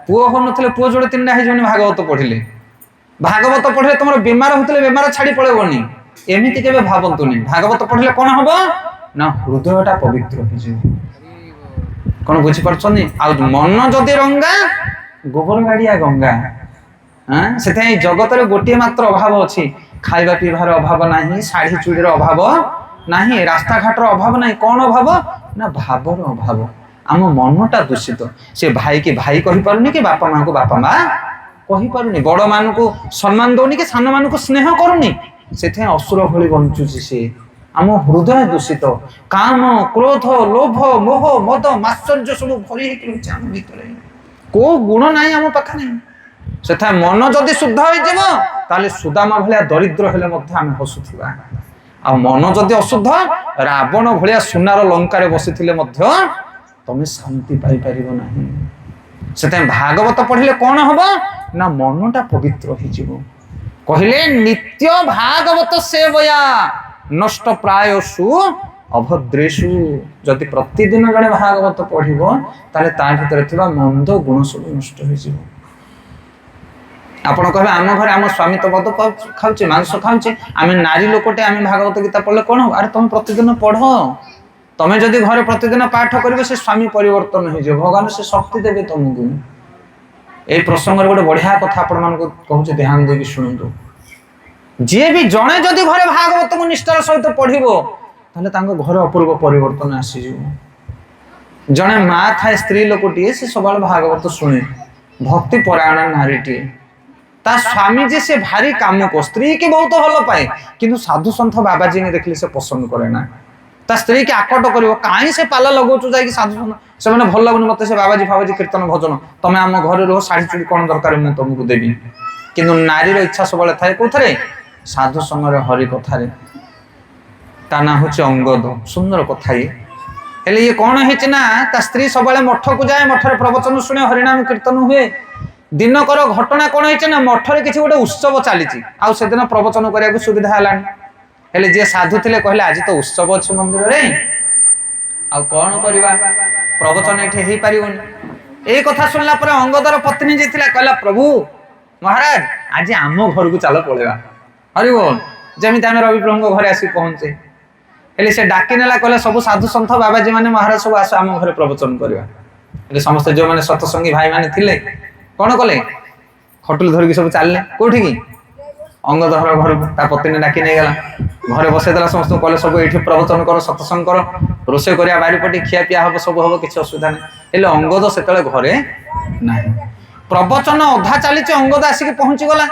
पुओ हो नथले पुओ जोड़े तीनटा हे जने भागवत पढ़िले भागवत पढ़िले तमरो बीमार होतले बीमार छाड़ी पळेबनी एमिति केबे भाबंतुनी भागवत पढ़िले कौन हबो ना हृदयटा पवित्र हो जिवो कोन बुझी परछनी आ मन जदि रंगा गोबर गाड़िया गंगा से जगत रे गोटे मात्र अभाव अच्छी खाइबा पीबार अभाव नाही शाढ़ी चूड़ीर अभाव नाही रास्ता घाटर अभाव नाही कौन अभाव ना भावर अभाव आम मनटा दूषित से भाई की भाई कहि पारुनी कि बापा मां को बापा मां कहि पारुनी बड़ मान को सम्मान दौनी कि सान मान को स्नेह करूनी से असुर भली बंचुची से आम हृदय दूषित काम क्रोध लोभ मोह मद मात्सर्य सब भरी होके आम भीतर को गुण नाही आम पाखा नहीं से मन जदि शुद्ध हो सुदामा भाया दरिद्र हेले आम हसुवा आ मन जदि अशुद्ध रावण भाया सुनार लंकार बसी तुम शांति पाई पार ना से भागवत पढ़िले कौन हम ना मनटा पवित्र हो कहले नित्य भागवत सेवया नष्ट प्रायसु अभद्रेषु जदि प्रतिदिन जड़े भागवत पढ़िबो ताले ता भीतर थिबा मंद गुण सब नष्ट हो आपण कहे आम घर आम स्वामी तो बद खाऊचे मांस खाऊचे आम नारी लोकटे आम भागवत गीता पढ़ले कौन हो अरे तुम प्रतिदिन पढ़ तुम्हें जदि घर प्रतिदिन पाठ करेंगे से स्वामी परिवर्तन हो जाए भगवान से शक्ति देवे तुमको ये प्रसंग गोटे बढ़िया कथा आपण मान कहूँ ध्यान देवी शुणु जी भी जड़े जदि घरे भागवत को निष्ठार सहित पढ़ो ताले घर अपूर्व परिवर्तन आसी जड़े माँ थाए स्त्री लोकटे से सब भागवत शुणे भक्ति परायण नारीटे ता स्वामी जी से भारी काम को स्त्री की बहुत भल पाए किंतु साधु सन्थ बाबाजी ने देखले से पसंद करे ना ता स्त्री की आकट करिवो काई से पाला लगौचु जाई कि साधु सन्थ से माने भल लागुन मते से बाबाजी फाबाजी कीर्तन भजन तमे आम घर रहो साड़ी चूड़ी कोन दरकार मु तुमको देबी किंतु नारी रो इच्छा सबले थाए कोथरे साधु संग रे हरि कथा रे ता ना होचे अंगद सुंदर कथा हेले ये कौन है ना ता स्त्री सबले मठ को जाए मठ रे प्रवचन सुने हरिनाम कीर्तन हुए दिनकर घटना कौन है ना मठ रे किसी गोटे उत्सव चली से दिन प्रवचन करने सुविधा है हेले जे साधु थिले कहले आज तो उत्सव अछि मंदिर रे आ कोन करबा प्रवचन एठे हे पारिबोनी ए कथा सुनला पर अंगदर पत्नी जे थिला कहला प्रभु महाराज आज आम घर को चलो पळेबा हरि बोल जेमिति आमे रवि प्रभु घरे आसी पहुंचे हेले से डाकी नेला कहले सब साधु संत बाबाजी माने महाराज सब आस आम घरे प्रवचन करबा हेले समस्त जो माने सतसंगी भाई माने थिले कोन कले खटुल धरकी सब चलले कोठी की अंगदर घर ता पत्नी डाकी नै गेला घरे बसे देला समस्त कहले सब एठी प्रवचन कर सत्संग कर रोसे करिया बारीपटी खिया पिया हबो सब हबो किछ असुविधा नै हेले अंगद सेतले घरे नाही प्रवचन अधा चली अंगद आसिक पहुंची गला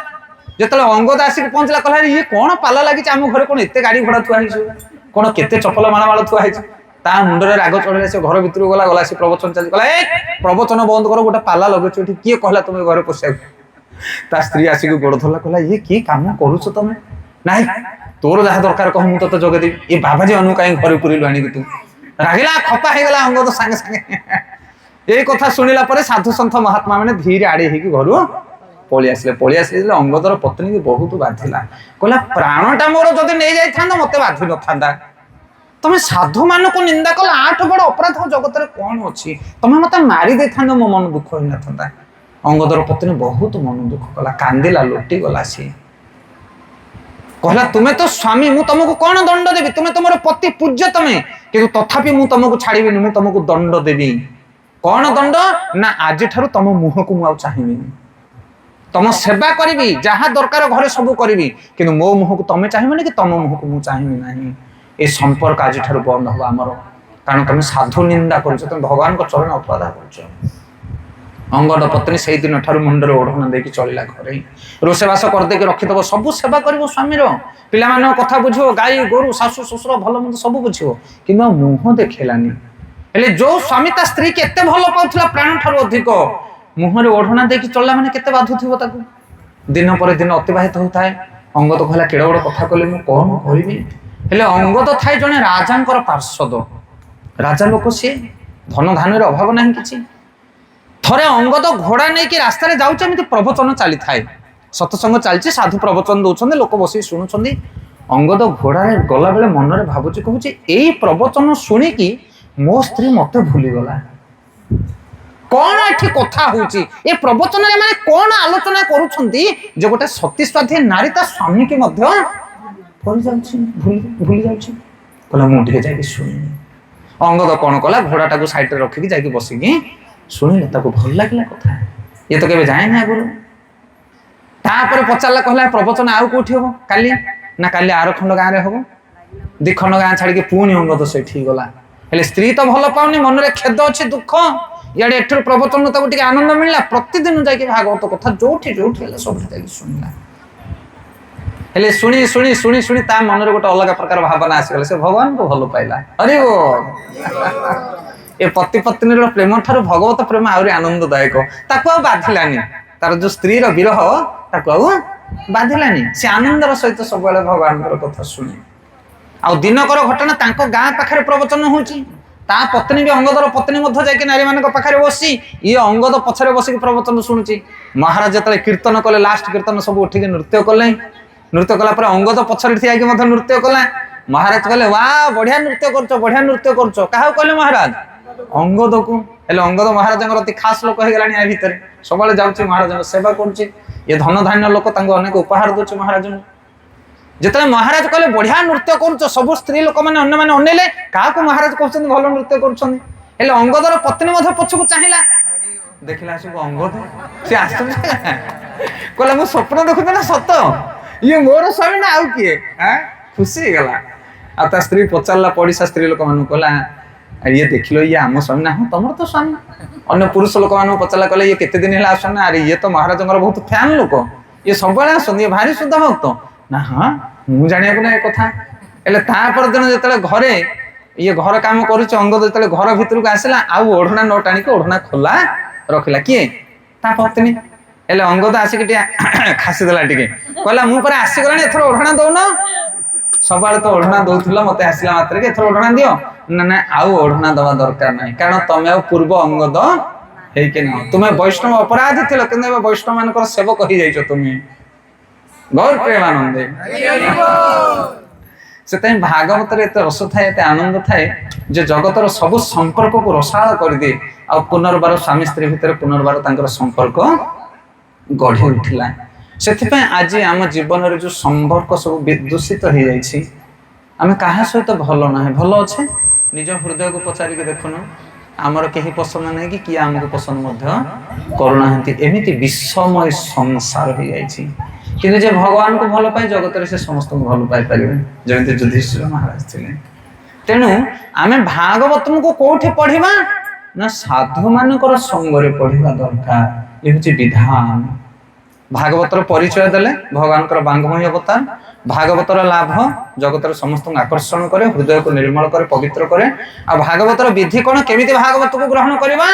जेतले अंगद आसिक पहुंचला कहला ये कोन पाला लागि आम घरे कोन एते गाड़ी घोड़ा थुआ हिसु कोन केते चपल माला माला थुआ हिसु ता मुंडरे राग चढ़ले से घर भितर गला गला से प्रवचन चली कहला ए प्रवचन बंद करो गोटा पाला लगछ एठी किए कहला तुमे घरे पसिया ता स्त्री आसिक गोड़ धरला कहला ये की काम करूछ तमे नाही तोर जहा दरकार कह मु तो जगे दे ए बाबाजी अनु काई घरे पुरी लाणी तू रागिला खपा हे गला अंगद संगे संगे ए कथा सुनिला परे साधु संत महात्मा माने धीरे आड़ी हे कि घरु पळी आसले अंगदर पत्नी के बहुत बाधिला कहला प्राणटा मोर जदि नै जाय थांदा मते बाधि न थांदा तमे साधु मान को निंदा कला आठ बड़ अपराध जगत रे कोन अछि तमे मते मारी दे थांदा मो मन दुख होई न थांदा अंगदर पत्नी बहुत मन दुख कला कांदिला लोटी गला सी कहला तुमे तो स्वामी मु तुमको कोन दंड देबी तुमे तमरो पति पूज्य तमे किंतु तथापि मु तुमको छाड़ीबिनी मु तुमको दंड देबी कोन दंड ना आज ठारू तुम मुह को मु आ चाहिबिनी तुम सेवा करी जहाँ दरकार घरे सब करी कि मो मुह को तुम चाहिए कि तुम मुह को मुझे चाहिए ना ये संपर्क आज ठार बंद हम आमर कारण तुम साधु निंदा कर भगवान को चरण अपराध कर अंगद पत्नी से दिन ठार मुंडर ओढ़ना देकी चलला घरे रोसेबास करदे रखिदब सब सेवा कर स्वामीर पिला कथा बुझो गाई गोरु शाशु शशुर भल मंद सब बुझो कि मुह देखलानी हेले जो स्वामी ता स्त्री के एते भल पाउथला प्राण ठार अधिक मुहरे ओढ़ना देकी चलला माने केते बाधुथिबो ताकू दिन पर दिन अतिबाहित होताए अंगद कहला केड़ा बड़ कथा कहले मु कोन कहबी हेले अंगद थाई जने राजांकर पार्षद राजा लोक से धन धान रे अभाव नाही किछि थरे अंगद घोड़ा नै कि रास्ता रे जाउछ एमिति प्रवचन चली थाए सत्संग चलछि साधु प्रवचन दउछन्ते लोक बसी सुनुछन्ती अंगद घोड़ा रे गला बेले मन रे भाबुछि कहूछि एई प्रवचन सुनि कि मो स्त्री मते भूली गला कौन एठी कथा होची ए प्रवचन रे माने कौन आलोचना करूछंती जे गोटे सती स्वाधी नारी ता स्वामी के मध्य भूली जाउछि भूली जाउछि कहला मु ठीक जाई सुनि अंगद कोन कला घोड़ाटा को साइड रे रखि कि जाई बसी कि सुनिले ताको भल लागला कथा ये तो केबे जाय ना गुरु तापर पचारला कहला प्रवचन आउ कोठी हो काली ना काली आर खंड गां रे हो दि खंड गां छाड़ी के पुनी अंगद सेठी गला हेले स्त्री तो भल पाउनी मन रे खेद अछि दुख याडे एठर प्रवचन ताको टिके आनंद मिलला प्रतिदिन जाई के भागवत कथा जोठी जोठी हेले सब जाई सुनला हेले सुनी सुनी सुनी सुनी ता मन रे गोटे अलग प्रकार भावना आसी गले से भगवान को भलो पाइला अरे ओ ए पति पत्नी रो प्रेम ठारो भगवत प्रेम आउरी आनंददायक ताको बाधिलानी तार जो स्त्री रो विरह ताको बाधिलानी से आनंदर सहित सब बेले भगवान को कथा सुनी आ दिनकर घटना तांको गां पाखरे प्रवचन होची ता पत्नी भी अंगदर पत्नी मध्य जाके नारी मान पाखरे बसी ये अंगद पछरे बसी प्रवचन सुनुची महाराज जतले कीर्तन कले लास्ट कीर्तन सब उठी नृत्य कले नृत्य कला पर अंगद पछरे ठिया के मध्य नृत्य कला महाराज कहले वाह बढ़िया नृत्य करछो काहा कहले महाराज अंगद को हेले अंगद महाराज अति खास लोक हे गलानी आ भीतर सबले जाउची महाराज सेवा करछि ये धन धान्य लोक तांको अनेक उपहार दोछ महाराज जेतले महाराज कहले बढ़िया नृत्य करछो सब स्त्री लोक माने अन्य माने अनेले का को महाराज कहछन भलो नृत्य करछन हेले अंगदर पत्नी मध्य पछकु चाहिला देखिला सब अंगद से आश्चर्य कहला मु स्वप्न देखुते ना सत ये मोर स्वामी ना आउ किए हां खुशी गला आ ता स्त्री पचारला पड़ीसा स्त्री लोक मानु कहला ये देखिलो ये आम स्वामी ना तमर तो स्वामी अन्य पुरुष लोक मान पचारा कहले ये केते दिन हेला आसन अरे ये तो महाराज बहुत फैन लोक ये सब आसन ये भारी शुद्ध भक्त ना हाँ मु जानिया को ना ए कथा एले ता पर दिन जतले घरे ये घर काम करूछ अंगद जतले घर भीतर को आसला आ ओढ़ना न टाणी के ओढ़ना खोला रखिला किए ता पत्नी एले अंगद आसी के खासी देला टिके कहला मु पर आसी गलानी एथर ओढ़ना दउनो सबले तो ओढ़ना दउथला मते आसीला मात्र के एथर ओढ़ना दियो ना ना आउ ओढ़ना दवा दरकार नहीं कारण तमे पूर्व अंगद हे के ना तुमे वैष्णव अपराधी थिलो किने वैष्णव मानकर सेवक कहि जाइछो तुमे गौर प्रेमानंदे से भागवत एत रस थाए एत आनंद थाए जे जगतर सब संपर्क को रसाल करदे आ पुनर्बार स्वामी स्त्री भितर पुनर्बार तांकर संपर्क गढ़ी उठिला से आज आम जीवन जो संपर्क सब दूषित हो जाए आम क्या सहित भल ना भल अच्छे निज हृदय को पचारिक देखुन आमर कहीं पसंद नहीं कि किए आमको पसंद करूना एमती विषमय संसार हो जाए कि जे भगवान को भल पाए जगत से समस्त भल पाई पारे जमी युधिष्ठिर महाराज थे। तेणु आम भागवत को कौटी पढ़ा ना साधु मानकर संगरे पढ़ा दरकार ये हूँ विधान। भागवतर परिचय देले भगवान बांगमय अवतार भागवतर लाभ जगतर समस्त आकर्षण करे हृदय को निर्मल करे पवित्र करे आ भागवतर विधि कौन केमिति भागवत को ग्रहण करवा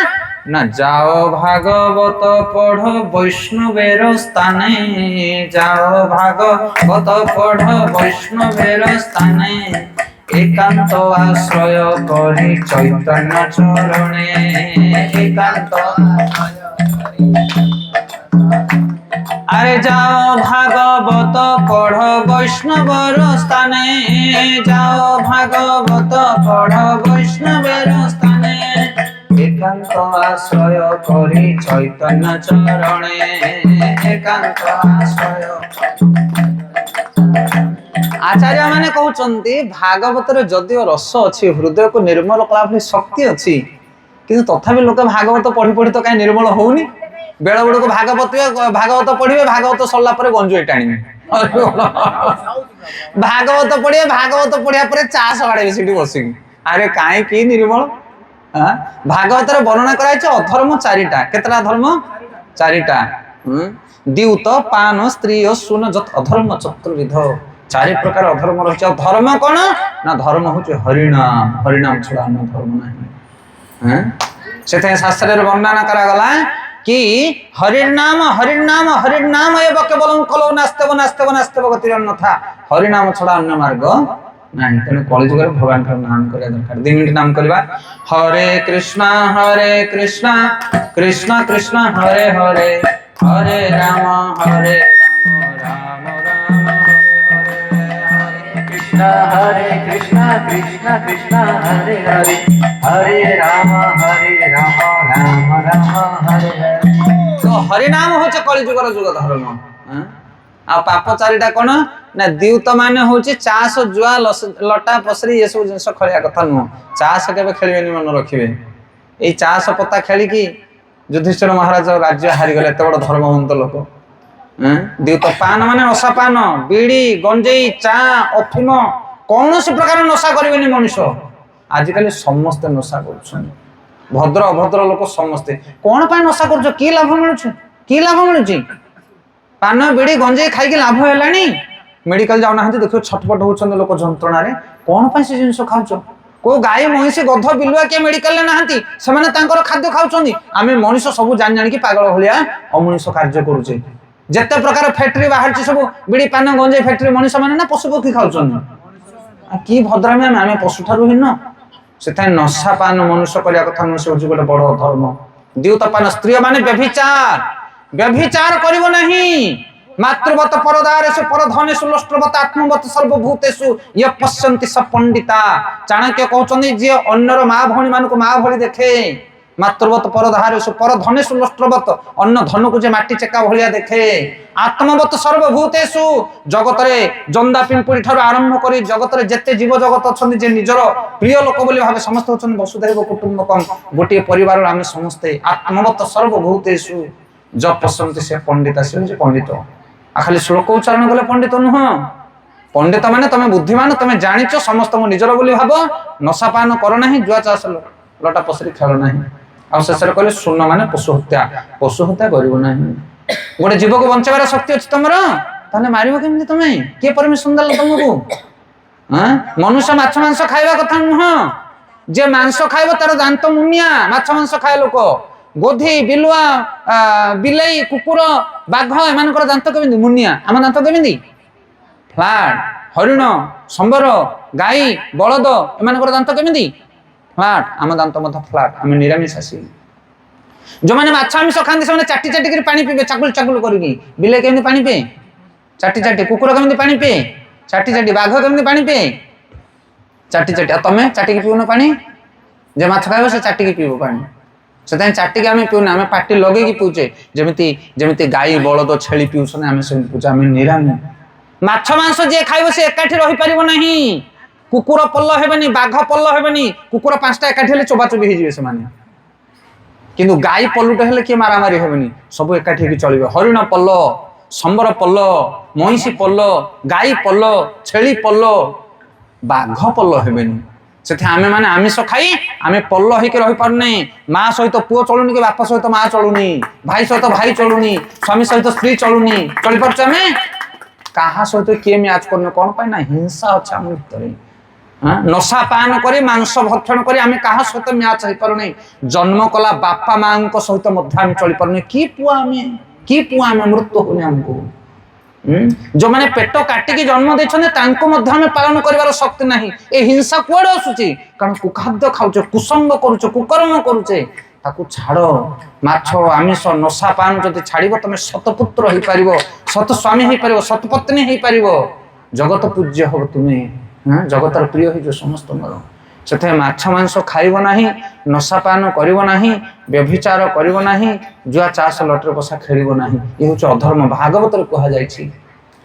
ना जाओ भागवत पढ़ वैष्णवेर स्थाने जाओ भागवत पढ़ वैष्णवेर स्थाने एकांत आश्रय करी चैतन्य चरणे एकांत अरे जाओ भागवत पढ़ वैष्णवर स्थाने जाओ भागवत पढ़ वैष्णवर स्थाने एकांत आश्रय करी चैतन्य चरणे एकांत आश्रय। आचार्य माने कहउचंती भागवतर जदियो रस अछि हृदय को निर्मल कला भली शक्ति अछि किंतु तथापि लोक भागवत पढ़ी पढ़ी तो काई निर्मल होउनी बेड़ बेड़ को भागवत पढ़िए भागवत सरला पर गंजो टाणी भागवत पढ़िए भागवत पढ़िया पर चाष बाड़े सीटी बसिक अरे काई की निर्मल भागवत वर्णना कराई अधर्म चारिटा केतरा धर्म चारिटा द्यूत पान स्त्री सुन अधर्म चतुर्विध चारि प्रकार अधर्म रही धर्म कौन ना धर्म हूँ हरिनाम हरिनाम छड़ा अन्य धर्म ना से शास्त्र वर्णना करागला कि हरिनाम हरिनाम हरिनाम एव केवलम कलो नास्तेव नास्तेव नास्तेव गतिरन्यथा हरिनाम छड़ा अन्य मार्ग नहीं तेणु कलिजुग भगवान का नाम करिया दरकार 2 मिनिट नाम करवा हरे कृष्णा कृष्ण कृष्ण हरे हरे हरे राम राम हरे कृष्ण कृष्ण कृष्ण हरे हरे हरे राम राम हरे हरे। तो हरिनाम होचे कलिजुगर जुग धर्म आ पाप चारिटा कोन ना द्यूत माने होचे चास जुआ लटा पसरी ये सब जिंस खलिया कथा नु चास केबे खेलिबेनी मन रखिबे ए चास पत्ता खेली की युधिष्ठिर महाराज राज्य हारि गले एते बड़ धर्मवंत लोक द्यूत पान माने नशा पान बीड़ी गंजेई चा अफिम कौन सी प्रकार नशा करेनि मनुष्य आजिकल समस्ते नशा कर भद्र अभद्र लोक समस्ते कौन पाए नशा कर कि लाभ मिलूँ पान बीड़ी गंजे खाई लाभ है मेडिकल जाऊना देखो छटपट होती लोक जंत्रणा कौन पाए से जिन खाऊ को गाई महिषी गध बिलुआ किए मेडिकल ना खाद्य खाऊँ आम मनीष सब जान जानिक पागल भाया अमनीष कार्य करुचे जिते प्रकार फैक्ट्री बाहर सब बीड़ी पान गंजे फैक्ट्री मनीष मैंने ना पशु पक्षी खाऊ कि भद्रामी आम पशु ठारू हीन से नशा पान मनुष्य करने कथा नुह से गोटे बड़ धर्म द्यूत पान स्त्री माने व्यभिचार व्यभिचार करिवो नहीं मातृवत परदारेषु परधनेषु लष्ट्रवत आत्मवत सर्वभूतेषु य पश्यन्ति स पंडिता चाणक्य कहउचंदी जे अन्यर मां भौणी मानको मां भली देखे मातृवत परधारेषु परधनेषु लष्ट्रवत अन्न धन को जे माटी चेका भलिया देखे आत्मवत सर्वभूतेषु जगतरे जंदा पिंपुड़ी ठार आरंभ करी जगतरे जेते जीव जगत अछंती जे निजर प्रिय लोक बोली भाबे समस्त अछंती वसुधैव कुटुंबकम गोटे परिवार आमे समस्ते आत्मवत सर्वभूतेषु ज पश्यन्ति से पंडिता से पंडित आ खाली श्लोक उच्चारण कले पंडित नुह पंडित माने तमे बुद्धिमान तमे जानिच समस्त मो निजर बोली भाब नशापान कर नाही जुआ चाष लटा पसरी खेल नाही आ शेष कहले शून्य माने पशु हत्या करिवो नाही गोटे जीव को बंचावर शक्ति अछि तमरो ताने मारिबो केमति तमे के परमिशन दल तुमको मनुष्य माछ मांस खाइबा कथा नुह जे मांस खाइबो तार दांत मुनिया माछ मांस खाए लोक गोधी बिलुआ बिलाई कुकुर बाघ एमानकर दांत केमिति मुनिया आम दांत केमिति फ्लाट हरिण संबर गाई बलद एमानकर दांत केमिति फ्लाट आम दांत मत फ्लाट आम निरामिषासी जो मैंने माछ आमिष खाती से चाटी चाटी पानी पीबे चाकुल चाकुल करके बिलाई केमिति पानी पिए चाटी चाटी कुकुर केमिति पानी पिए चाटी चाटी बाघ केमती पानी पिए चाटी चाटी तमें चाटिकी पीउन पानी जे माछ खाइब से चाटिकी पीब पानी से चाटिकी आम पीउने आम पाटी लगे पीउचे जमी जमी गाई बलद छेली पीउछन आम से पीछे आम निरामी माछ मांस जे खाइब से एकाठी रही पारिब नहीं कुकुर पल्ल हेबेनी बाघ पल्ल हेबेनी कुकुर 5टा एकाठी हेले चोबाचोबी हो से माने किंतु गाई पल्लुटे हेले किए मारामारी हेबेनी सब एकाठी होकी चलिबे हरिण पल्ल संबर पल्ल महिषी पल्ल गाई पल्ल छेली पल्ल बाघ पल्ल हेबेनी से आमे माने आमिष खाई आमे पल्ल होइके रही पारने माँ सहित पुओ चलुनी कि बापा सहित माँ चलुनी भाई सहित भाई चलुनी स्वामी सहित स्त्री चलुनी चली पारछ आमे कहा सहित किए मैच करने कौन पाई ना हिंसा अच्छा आम भितर नशा पान करी मांस भक्षण करी आमे कहा सहित मैच हो पारुनी जन्म कला बापा माँ सहित आम चली पारुनी कि पुआ आमे मृत्यु होनी आमको जो मैंने पेट काटिकी जन्म देछने तांको मध्य हमें पालन करिवार शक्ति नहीं ए हिंसा कुआडे आसुची कारण कुखाद्य खाउचे कुसंग करूचे कुकर्म करूचे ताकू छाड़ो माछ आमिष नशा पान जदि छाड़िबो तमे सतपुत्र होई पारिबो सत स्वामी होई पारिबो सतपत्नी होई पारिबो जगत पूज्य हो तुमे जगतर प्रिय हो जो समस्त मर से माछ मांस खाइब नाही नशा पान करिब नाही व्यभिचार करिब नाही जुआ चाष लटरे बसा खेलिब नाही ये हूँ अधर्म भागवत कह जाइछि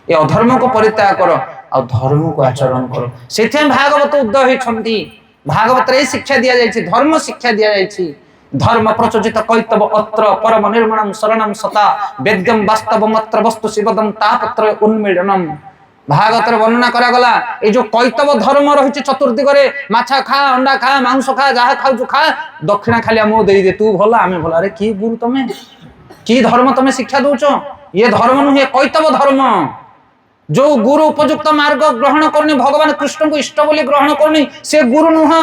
ये अधर्म को परित्याग कर आ धर्म को आचरण कर से भागवत उदय होती भागवत शिक्षा दि जाइछि धर्म शिक्षा दि जाइछि धर्म प्रचोजित कैतव अत्र परम निर्मणम शरणम सता वेद्यम वास्तवम अत्र वस्तु शिवदम तापत्र उन्मीलनम भागवत वर्णना करागला ये जो कैतव धर्म रही चतुर्दिगरे माछा खा अंडा खा मांस खा जहाँ खाऊ खा दक्षिणा खाली आमको दे तू भल आम भल अरे कि गुरु तमें कि धर्म तमें शिक्षा दौच ये धर्म नुहे कैतव धर्म जो गुरु उपयुक्त मार्ग ग्रहण करनी भगवान कृष्ण को इष्ट बोली ग्रहण करनी से गुरु नुह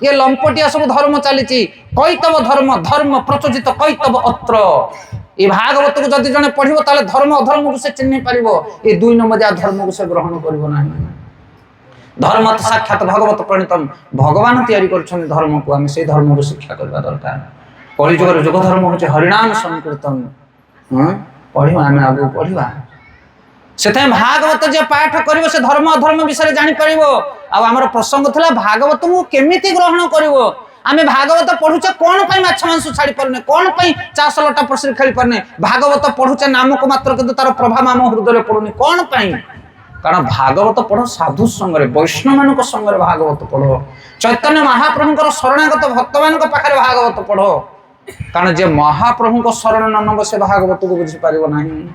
ये लंपटिया सब धर्म चली कैतव धर्म धर्म प्रचोजित कैतव अत्र ये भागवत को जदि जने पढ़िबो ताले धर्म अधर्म को से चिन्ह पारिबो ये 2 नंबरिया धर्म को से ग्रहण करिबो नाही धर्म साक्षात भगवत प्रणीतम भगवान तैयारी करछन धर्म को हम से धर्म को शिक्षा करबा दरकार कलि जुगर जुग धर्म होचे हरिनाम संकीर्तन पढ़िबा हम आगु पढ़िबा सेते भागवत जे पाठ करिवो से धर्म अधर्म विषय जानि पारिबो आ हमर प्रसंग थला भागवत को केमिति ग्रहण करिवो आमे भागवत पढ़ुचे कौन पाई माछ मांस छाड़ी पारने कौन पाई चाष लटा पसरी खेली पारने भागवत पढ़ुचे नाम को मात्र किंतु तार प्रभाव आम हृदय पड़ुनी कौन पाई कारण भागवत पढ़ साधु संगे वैष्णव मान संगे भागवत पढ़ चैतन्य महाप्रभुंकर शरणागत भक्त मान पाखे भागवत पढ़ कारण जे महाप्रभु शरण न नब से भागवत को बुझी पारिबो नाही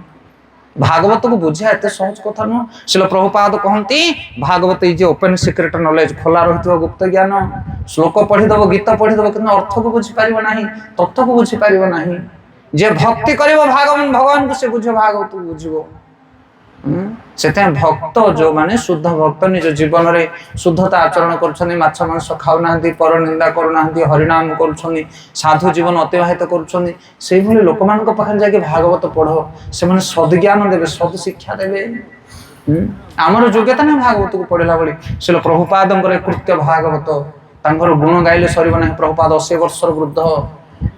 भागवत को बुझा एत सहज कथा नुह शिल प्रभुपाद कहती Bhagavat is open secret knowledge खोला रही गुप्त ज्ञान श्लोक पढ़ीदेव गीत पढ़ीदेव कि अर्थ को बुझीपार ना तत्व को बुझीपार ना जे भक्ति कर भगवान को से बुझे भागवत को बुझे से भक्त जो माने शुद्ध भक्त निज जीवन में शुद्धता आचरण कर माछ मांस खाऊना पर निंदा करना हरिनाम कर साधु जीवन अतिबाहित कर लोक मान पाखे जाके भागवत पढ़ से सद्ज्ञान देवे सद शिक्षा देवे आमर योग्यता ना भागवत को पढ़ला बड़ी से प्रभुपाद कृत्य भागवत तांकर गुण गाइले सर ना प्रभुपाद 80 वर्ष वृद्ध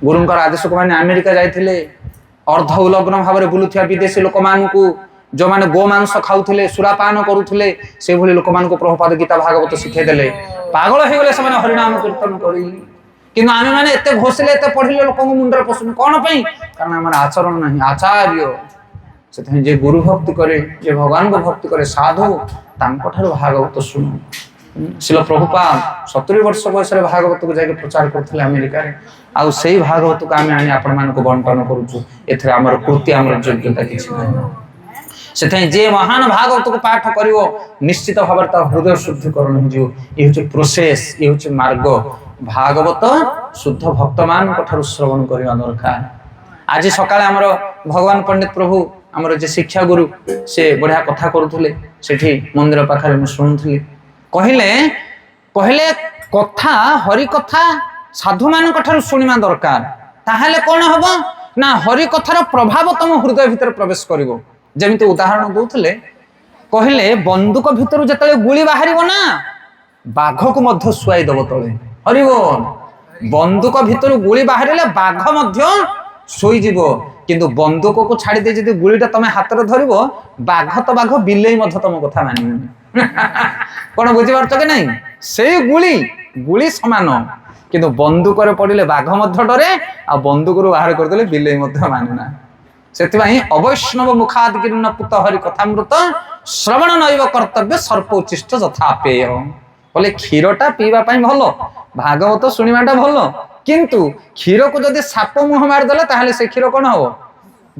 गुरुंकर आदेश को मैंने अमेरिका जाते अर्ध उलग्न भाव में बुलुथिया विदेशी लोक मानू जो माने गोमांस खाऊले सुरापान करुले से भली लोक मान प्रभुपाद गीता भागवत शिखे देले पागल हो गले से हरिनाम कीर्तन करी कि आम मैंने एत घोषिले एत पढ़िले लोक मुंडर पशुन कौन पाई कारण आम आचरण नहीं आचार्य से जे गुरु भक्ति करे जे भगवान को भक्ति करे साधु तांको भागवत शुणु शिल प्रभुपाद 70 वर्ष बयस भागवत को जाके प्रचार करते अमेरिका आउ से भागवत को आम आनी आपण मान बंटन करुचु एथरे आमर कृति आमर योग्यता किछि नहीं से जे महान भागवत को पाठ कर निश्चित भाव तार हृदय शुद्धिकरण हो ये हूँ प्रोसेस ये हूँ मार्ग भागवत शुद्ध भक्त मान श्रवण करने दरकार आज सकाଳେ आमर भगवान पंडित प्रभु आमर जे शिक्षा गुरु से बढ़िया कथा करुले से मंदिर पाखे मुझे शुणुली कहले कहले कथा हरि कथा साधु मान शुणा दरकार ताहले कौन हम ना हरि कथार प्रभाव तुम हृदय भितर प्रवेश करिवो जमिति उदाहरण दौले कहले बंदूक भितर जिते गुली बाहर ना बाघ को मध्य शुआई दब तले हरिबोल बंदूक भितर गुली बाहर बाघ ଶୋଇଯିବ, କିନ୍ତୁ ବନ୍ଧୁକକୁ ଛାଡ଼ି ଦେଇ ଯଦି ଗୁଳିଟା ତମେ ହାତରେ ଧରିବ, ବାଘ ତ ବାଘ, ବିଲେଇ ମଧ୍ୟ ତମ କଥା ମାନିବନି। କଣ ବୁଝିପାରୁଛ କି ନାଇଁ? ସେଇ ଗୁଳି ସମାନ, କିନ୍ତୁ ବନ୍ଧୁକରେ ପଡ଼ିଲେ ବାଘ ମଧ୍ୟ ଡରେ, ଆଉ ବନ୍ଧୁକରୁ ବାହାର କରିଦେଲେ ବିଲେଇ ମଧ୍ୟ ମାନେନା। ସେଥିପାଇଁ ଅବୈଷ୍ଣବ ମୁଖାଦ୍ ଗିର୍ଣ୍ଣ ପୁତ ହରି କଥାମୃତ ଶ୍ରବଣ ନୈବ କର୍ତ୍ତବ୍ୟ ସର୍ପ ଉଚ୍ଚିଷ୍ଟ ଯଥା ପେୟ। ବୋଲେ କ୍ଷୀରଟା ପିଇବା ପାଇଁ ଭଲ, ଭାଗବତ ଶୁଣିବାଟା ଭଲ, କିନ୍ତୁ କ୍ଷୀରକୁ ଯଦି ସାପ ମୁହଁ ମାରିଦେଲା ତାହେଲେ ସେ କ୍ଷୀର କଣ ହବ?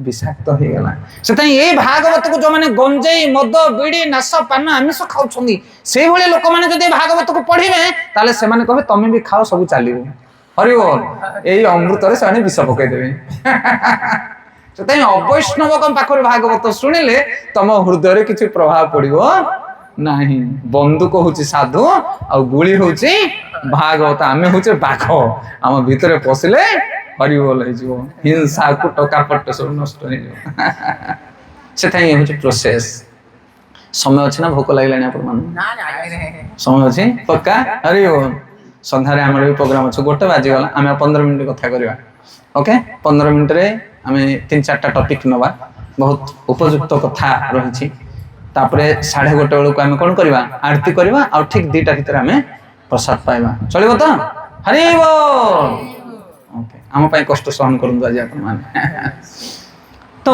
ବିଷାକ୍ତ ହେଇଗଲା। ସେଥିପାଇଁ ଏଇ ଭାଗବତକୁ ଯୋଉମାନେ ଗଞ୍ଜେଇ, ମଦ, ବିଡ଼ି, ନାଶ, ପାନ, ଆମିଷ ଖାଉଛନ୍ତି, ସେଇଭଳି ଲୋକମାନେ ଯଦି ଭାଗବତକୁ ପଢିବେ ତାହେଲେ ସେମାନେ କହିବେ ତମେ ବି ଖାଅ, ସବୁ ଚାଲିବ। ହରିବୋଲ। ଏଇ ଅମୃତରେ ସେମାନେ ବିଷ ପକେଇଦେବେ। ସେଥିପାଇଁ ଅବୈଷ୍ଣବଙ୍କ ପାଖରୁ ଭାଗବତ ଶୁଣିଲେ ତମ ହୃଦୟରେ କିଛି ପ୍ରଭାବ ପଡିବ ନାହିଁ। ବନ୍ଧୁକ ହଉଛି ସାଧୁ, ଆଉ ଗୁଳି ହଉଛି ଭାଗବତ। ଆମେ ହଉଛେ ବାଘ, ଆମ ଭିତରେ ପଶିଲେ ହରିବୋଲ ହେଇଯିବ, ହିଂସା କୁଟ କାପଟ ସବୁ ନଷ୍ଟ ହେଇଯିବ। ସେଥିପାଇଁ ହଉଛି ପ୍ରୋସେସ। ସମୟ ଅଛି ନା? ଭୋକ ଲାଗିଲାଣି ଆପଣମାନଙ୍କୁ? ସମୟ ଅଛି ପକ୍କା? ହରିବୋଲ। ସନ୍ଧ୍ୟାରେ ଆମର ବି ପ୍ରୋଗ୍ରାମ ଅଛି, 1 ବାଜିଗଲା, ଆମେ 15 ମିନିଟ କଥା କରିବା। ଓକେ, 15 ମିନିଟରେ ଆମେ 3-4ଟା ଟପିକ ନବା, ବହୁତ ଉପଯୁକ୍ତ କଥା ରହିଛି। ତାପରେ 1:30 ବେଳକୁ ଆମେ କଣ କରିବା? ଆରତି କରିବା, ଆଉ ଠିକ 2ଟା ଭିତରେ ଆମେ ପ୍ରସାଦ ପାଇବା। ଚଳିବ ତ? ହରିବୋଲ। ଓକେ, ଆମ ପାଇଁ କଷ୍ଟ ସହନ କରନ୍ତୁ ଆଜି ଆପଣମାନେ। ତ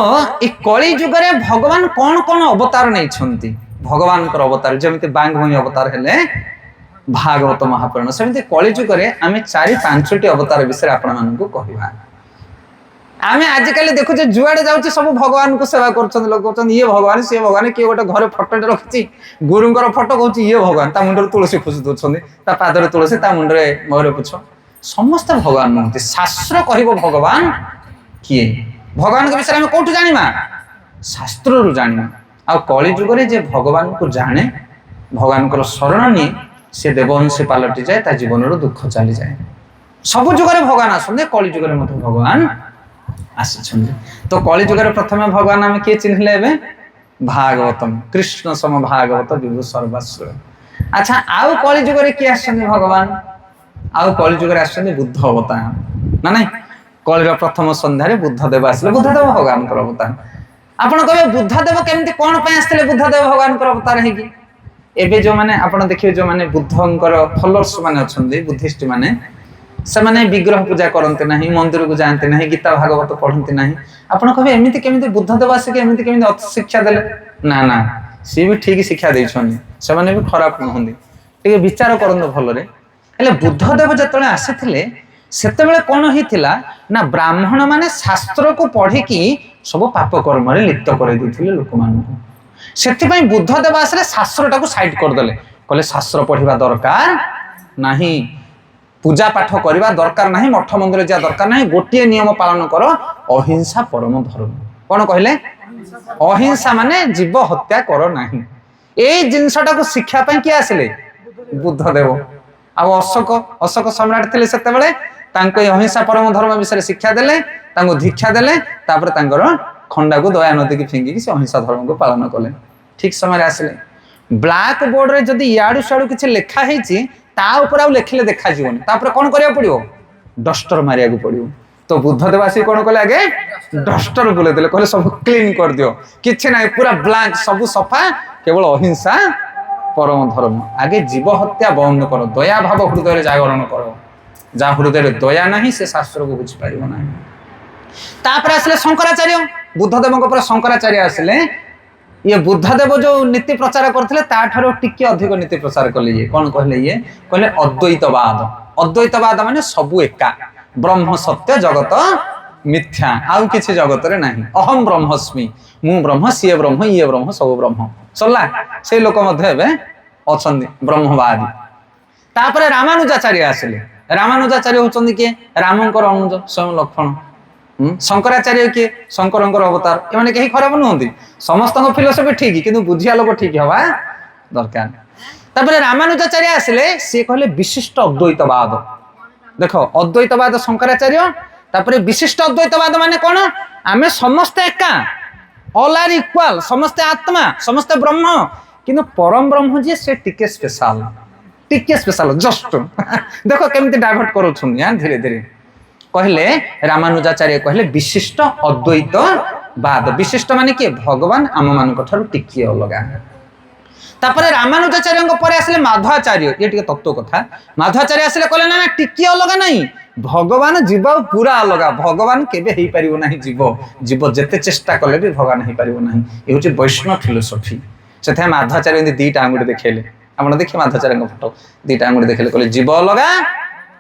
ଏ କଳି ଯୁଗରେ ଭଗବାନ କଣ କଣ ଅବତାର ନେଇଛନ୍ତି? ଭଗବାନଙ୍କର ଅବତାର ଯେମିତି ବାଙ୍ଗ୍ମୟୀ ଅବତାର ହେଲେ ଭାଗବତ ମହାପୁରାଣ, ସେମିତି କଳି ଯୁଗରେ ଆମେ 4-5ଟି ଅବତାର ବିଷୟରେ ଆପଣମାନଙ୍କୁ କହିବା। ଆମେ ଆଜିକାଲି ଦେଖୁଛେ ଯୁଆଡେ ଯାଉଛି ସବୁ ଭଗବାନଙ୍କୁ ସେବା କରୁଛନ୍ତି। ଲୋକ କହୁଛନ୍ତି ଇଏ ଭଗବାନ, ସିଏ ଭଗବାନ। କିଏ ଗୋଟେ ଘରେ ଫଟୋଟେ ରଖିଛି, ଗୁରୁଙ୍କର ଫଟୋ, କହୁଛି ଇଏ ଭଗବାନ। ତା ମୁଣ୍ଡରେ ତୁଳସୀ ଖୁସି ଦଉଛନ୍ତି, ତା ପାଦରେ ତୁଳସୀ, ତା ମୁଣ୍ଡରେ ମୟୂର ପୁଚ୍ଛ। ସମସ୍ତେ ଭଗବାନ ନୁହନ୍ତି। ଶାସ୍ତ୍ର କହିବ ଭଗବାନ କିଏ। ଭଗବାନଙ୍କ ବିଷୟରେ ଆମେ କୋଉଠୁ ଜାଣିବା? ଶାସ୍ତ୍ରରୁ ଜାଣିବା। ଆଉ କଳି ଯୁଗରେ ଯେ ଭଗବାନଙ୍କୁ ଜାଣେ, ଭଗବାନଙ୍କର ଶରଣ ନିଏ, ସେ ଦେବଂଶୀ ପାଲଟି ଯାଏ, ତା ଜୀବନରୁ ଦୁଃଖ ଚାଲିଯାଏ। ସବୁ ଯୁଗରେ ଭଗବାନ ଆସନ୍ତି, କଳି ଯୁଗରେ ମଧ୍ୟ ଭଗବାନ ଆସିଛନ୍ତି। ତ କଳି ଯୁଗରେ ପ୍ରଥମେ ଭଗବାନ ଆମେ କିଏ ଚିହ୍ନିଲେ? ଏବେ ଭାଗବତମ, କୃଷ୍ଣ ସମ ଭାଗବତ ବିଭୁ ସର୍ବସ୍ୱ। ଆଚ୍ଛା, ଆଉ କଳି ଯୁଗରେ କିଏ ଆସିଛନ୍ତି ଭଗବାନ? ଆଉ କଳି ଯୁଗରେ ଆସିଛନ୍ତି ବୁଦ୍ଧ ଅବତାର, ନା ନାଇଁ? କଳିର ପ୍ରଥମ ସନ୍ଧ୍ୟାରେ ବୁଦ୍ଧଦେବ ଆସିଲେ। ବୁଦ୍ଧଦେବ ଭଗବାନଙ୍କର ଅବତାର। ଆପଣ କହିବେ ବୁଦ୍ଧଦେବ କେମିତି, କଣ ପାଇଁ ଆସିଥିଲେ ବୁଦ୍ଧଦେବ ଭଗବାନଙ୍କର ଅବତାର ହେଇକି? ଏବେ ଯୋଉମାନେ ଆପଣ ଦେଖିବେ, ଯୋଉମାନେ ବୁଦ୍ଧଙ୍କର ଫଲୋଅର୍ସ ମାନେ ଅଛନ୍ତି, ବୁଦ୍ଧିଷ୍ଟ ମାନେ, ସେମାନେ ବିଗ୍ରହ ପୂଜା କରନ୍ତି ନାହିଁ, ମନ୍ଦିରକୁ ଯାଆନ୍ତି ନାହିଁ, ଗୀତା ଭାଗବତ ପଢନ୍ତି ନାହିଁ। ଆପଣ କହିବେ ଏମିତି କେମିତି ବୁଦ୍ଧଦେବ ଆସିକି ଏମିତି କେମିତି ଶିକ୍ଷା ଦେଲେ? ନା ନା, ସିଏ ବି ଠିକ ଶିକ୍ଷା ଦେଇଛନ୍ତି, ସେମାନେ ବି ଖରାପ ନୁହନ୍ତି। ଟିକେ ବିଚାର କରନ୍ତୁ ଭଲରେ। ହେଲେ ବୁଦ୍ଧଦେବ ଯେତେବେଳେ ଆସିଥିଲେ, ସେତେବେଳେ କଣ ହେଇଥିଲା ନା, ବ୍ରାହ୍ମଣ ମାନେ ଶାସ୍ତ୍ରକୁ ପଢିକି ସବୁ ପାପ କର୍ମରେ ଲିପ୍ତ କରାଇ ଦେଇଥିଲେ ଲୋକମାନଙ୍କୁ। ସେଥିପାଇଁ ବୁଦ୍ଧଦେବ ଆସିଲେ, ଶାସ୍ତ୍ରଟାକୁ ସାଇଡ କରିଦେଲେ। କହିଲେ ଶାସ୍ତ୍ର ପଢିବା ଦରକାର ନାହିଁ, ପୂଜା ପାଠ କରିବା ଦରକାର ନାହିଁ, ମଠ ମନ୍ଦିର ଯିବା ଦରକାର ନାହିଁ, ଗୋଟିଏ ନିୟମ ପାଳନ କର, ଅହିଂସା ପରମ ଧର୍ମ। କଣ କହିଲେ? ଅହିଂସା ମାନେ ଜୀବ ହତ୍ୟା କର ନାହିଁ। ଏଇ ଜିନିଷଟାକୁ ଶିକ୍ଷା ପାଇଁ କିଏ ଆସିଲେ? ବୁଦ୍ଧଦେବ। ଆଉ ଅଶୋକ ସମ୍ରାଟ ଥିଲେ ସେତେବେଳେ, ତାଙ୍କୁ এই ଅହିଂସା ପରମ ଧର୍ମ ବିଷୟରେ ଶିକ୍ଷା ଦେଲେ, ତାଙ୍କୁ ଦୀକ୍ଷା ଦେଲେ, ତାପରେ ତାଙ୍କର ଖଣ୍ଡାକୁ ଦୟା ନଦୀକି ଫିଙ୍ଗିକି ସେ ଅହିଂସା ଧର୍ମକୁ ପାଳନ କଲେ। ଠିକ ସମୟରେ ଆସିଲେ। ବ୍ଲାକ୍ ବୋର୍ଡରେ ଯଦି ଇଆଡୁ ସିଆଡୁ କିଛି ଲେଖା ହେଇଛି, ତା ଉପରେ ଆଉ ଲେଖିଲେ ଦେଖାଯିବନି, ତାପରେ କଣ କରିବାକୁ ପଡିବ? ଡଷ୍ଟର ମାରିବାକୁ ପଡିବ। ତ ବୁଦ୍ଧଦେବ ଆସିକି କଣ କଲେ? ଆଗେ ଡଷ୍ଟର ବୁଲେଇ ଦେଲେ, କହିଲେ ସବୁ କ୍ଲିନ କରିଦିଅ, କିଛି ନାହିଁ, ପୁରା ବ୍ଲାଙ୍କ, ସବୁ ସଫା, କେବଳ ଅହିଂସା ପରମ ଧର୍ମ। ଆଗେ ଜୀବ ହତ୍ୟା ବନ୍ଦ କର, ଦୟା ଭାବ ହୃଦୟରେ ଜାଗରଣ କର। ଯାହା ହୃଦୟରେ ଦୟା ନାହିଁ, ସେ ଶାସ୍ତ୍ରକୁ ବୁଝିପାରିବ ନାହିଁ। ତାପରେ ଆସିଲେ ଶଙ୍କରାଚାର୍ଯ୍ୟ। ବୁଦ୍ଧଦେବଙ୍କ ପରେ ଶଙ୍କରାଚାର୍ଯ୍ୟ ଆସିଲେ। ଇଏ ବୁଦ୍ଧଦେବ ଯୋଉ ନୀତି ପ୍ରଚାର କରିଥିଲେ, ତାଠାରୁ ଟିକେ ଅଧିକ ନୀତି ପ୍ରଚାର କଲେ। ଇଏ କଣ କହିଲେ? ଇଏ କହିଲେ ଅଦ୍ୱୈତବାଦ। ଅଦ୍ୱୈତବାଦ ମାନେ ସବୁ ଏକା, ବ୍ରହ୍ମ ସତ୍ୟ, ଜଗତ ମିଥ୍ୟା, ଆଉ କିଛି ଜଗତରେ ନାହିଁ। ଅହಂ ବ୍ରହ୍ମସ୍ମି, ମୁଁ ବ୍ରହ୍ମ, ସିଏ ବ୍ରହ୍ମ, ଇଏ ବ୍ରହ୍ମ, ସବୁ ବ୍ରହ୍ମ। ସରିଲା। ସେଇ ଲୋକ ମଧ୍ୟ ଏବେ ଅଛନ୍ତି ବ୍ରହ୍ମବାଦୀ। ତାପରେ ରାମାନୁଜାଚାର୍ଯ୍ୟ ଆସିଲେ। ରାମାନୁଜାଚାର୍ଯ୍ୟ ହଉଛନ୍ତି କିଏ? ରାମଙ୍କର ଅନୁଜ, ସ୍ୱୟଂ ଲକ୍ଷ୍ମଣ। ଶଙ୍କରାଚାର୍ଯ୍ୟ କିଏ? ଶଙ୍କରଙ୍କର ଅବତାର। ଏମାନେ କେହି ଖରାପ ନୁହନ୍ତି, ସମସ୍ତଙ୍କ ଫିଲୋସଫି ଠିକ, କିନ୍ତୁ ବୁଝିବା ଲୋକ ଠିକ ହବା ଦରକାର। ତାପରେ ରାମାନୁଜାଚାର୍ଯ୍ୟ ଆସିଲେ, ସିଏ କହିଲେ ବିଶିଷ୍ଟ ଅଦ୍ୱୈତବାଦ। ଦେଖ, ଅଦ୍ୱୈତବାଦ ଶଙ୍କରାଚାର୍ଯ୍ୟ, ତାପରେ ବିଶିଷ୍ଟ ଅଦ୍ୱୈତବାଦ ମାନେ କଣ? ଆମେ ସମସ୍ତେ ଏକା, ଅଲ୍ ଆର୍ ଇକ୍ୱାଲ, ସମସ୍ତେ ଆତ୍ମା, ସମସ୍ତେ ବ୍ରହ୍ମ, କିନ୍ତୁ ପରମ ବ୍ରହ୍ମ ଯିଏ ସେ ଟିକେ ସ୍ପେଶାଲ, ଜଷ୍ଟ। ଦେଖ କେମିତି ଡାଇଭର୍ଟ କରୁଛନ୍ତି ଧୀରେ ଧୀରେ। कहले रामानुजाचार्य कहले विशिष्ट अद्वैतवाद। विशिष्ट माने कि भगवान आम मान टिके अलगा। तापर रामानुजाचार्य पर आसिले माधवाचार्य, ये टिके तत्व कथा। माधवाचार्य आसिले कहले ना टिके अलगा नहीं, भगवान जीव पूरा अलगा। भगवान केबे हेई परिबो नाही, जीव जेते चेष्टा कले भी भगवान हेई परिबो नाही। ए होचे वैष्णव फिलोसफी। सेथा माधवाचार्य दीटा आंगुठी देखेले, आपण देखि माधवाचार्य फोटो दीटा आंगुठी देखेले, कहले जीव अलगा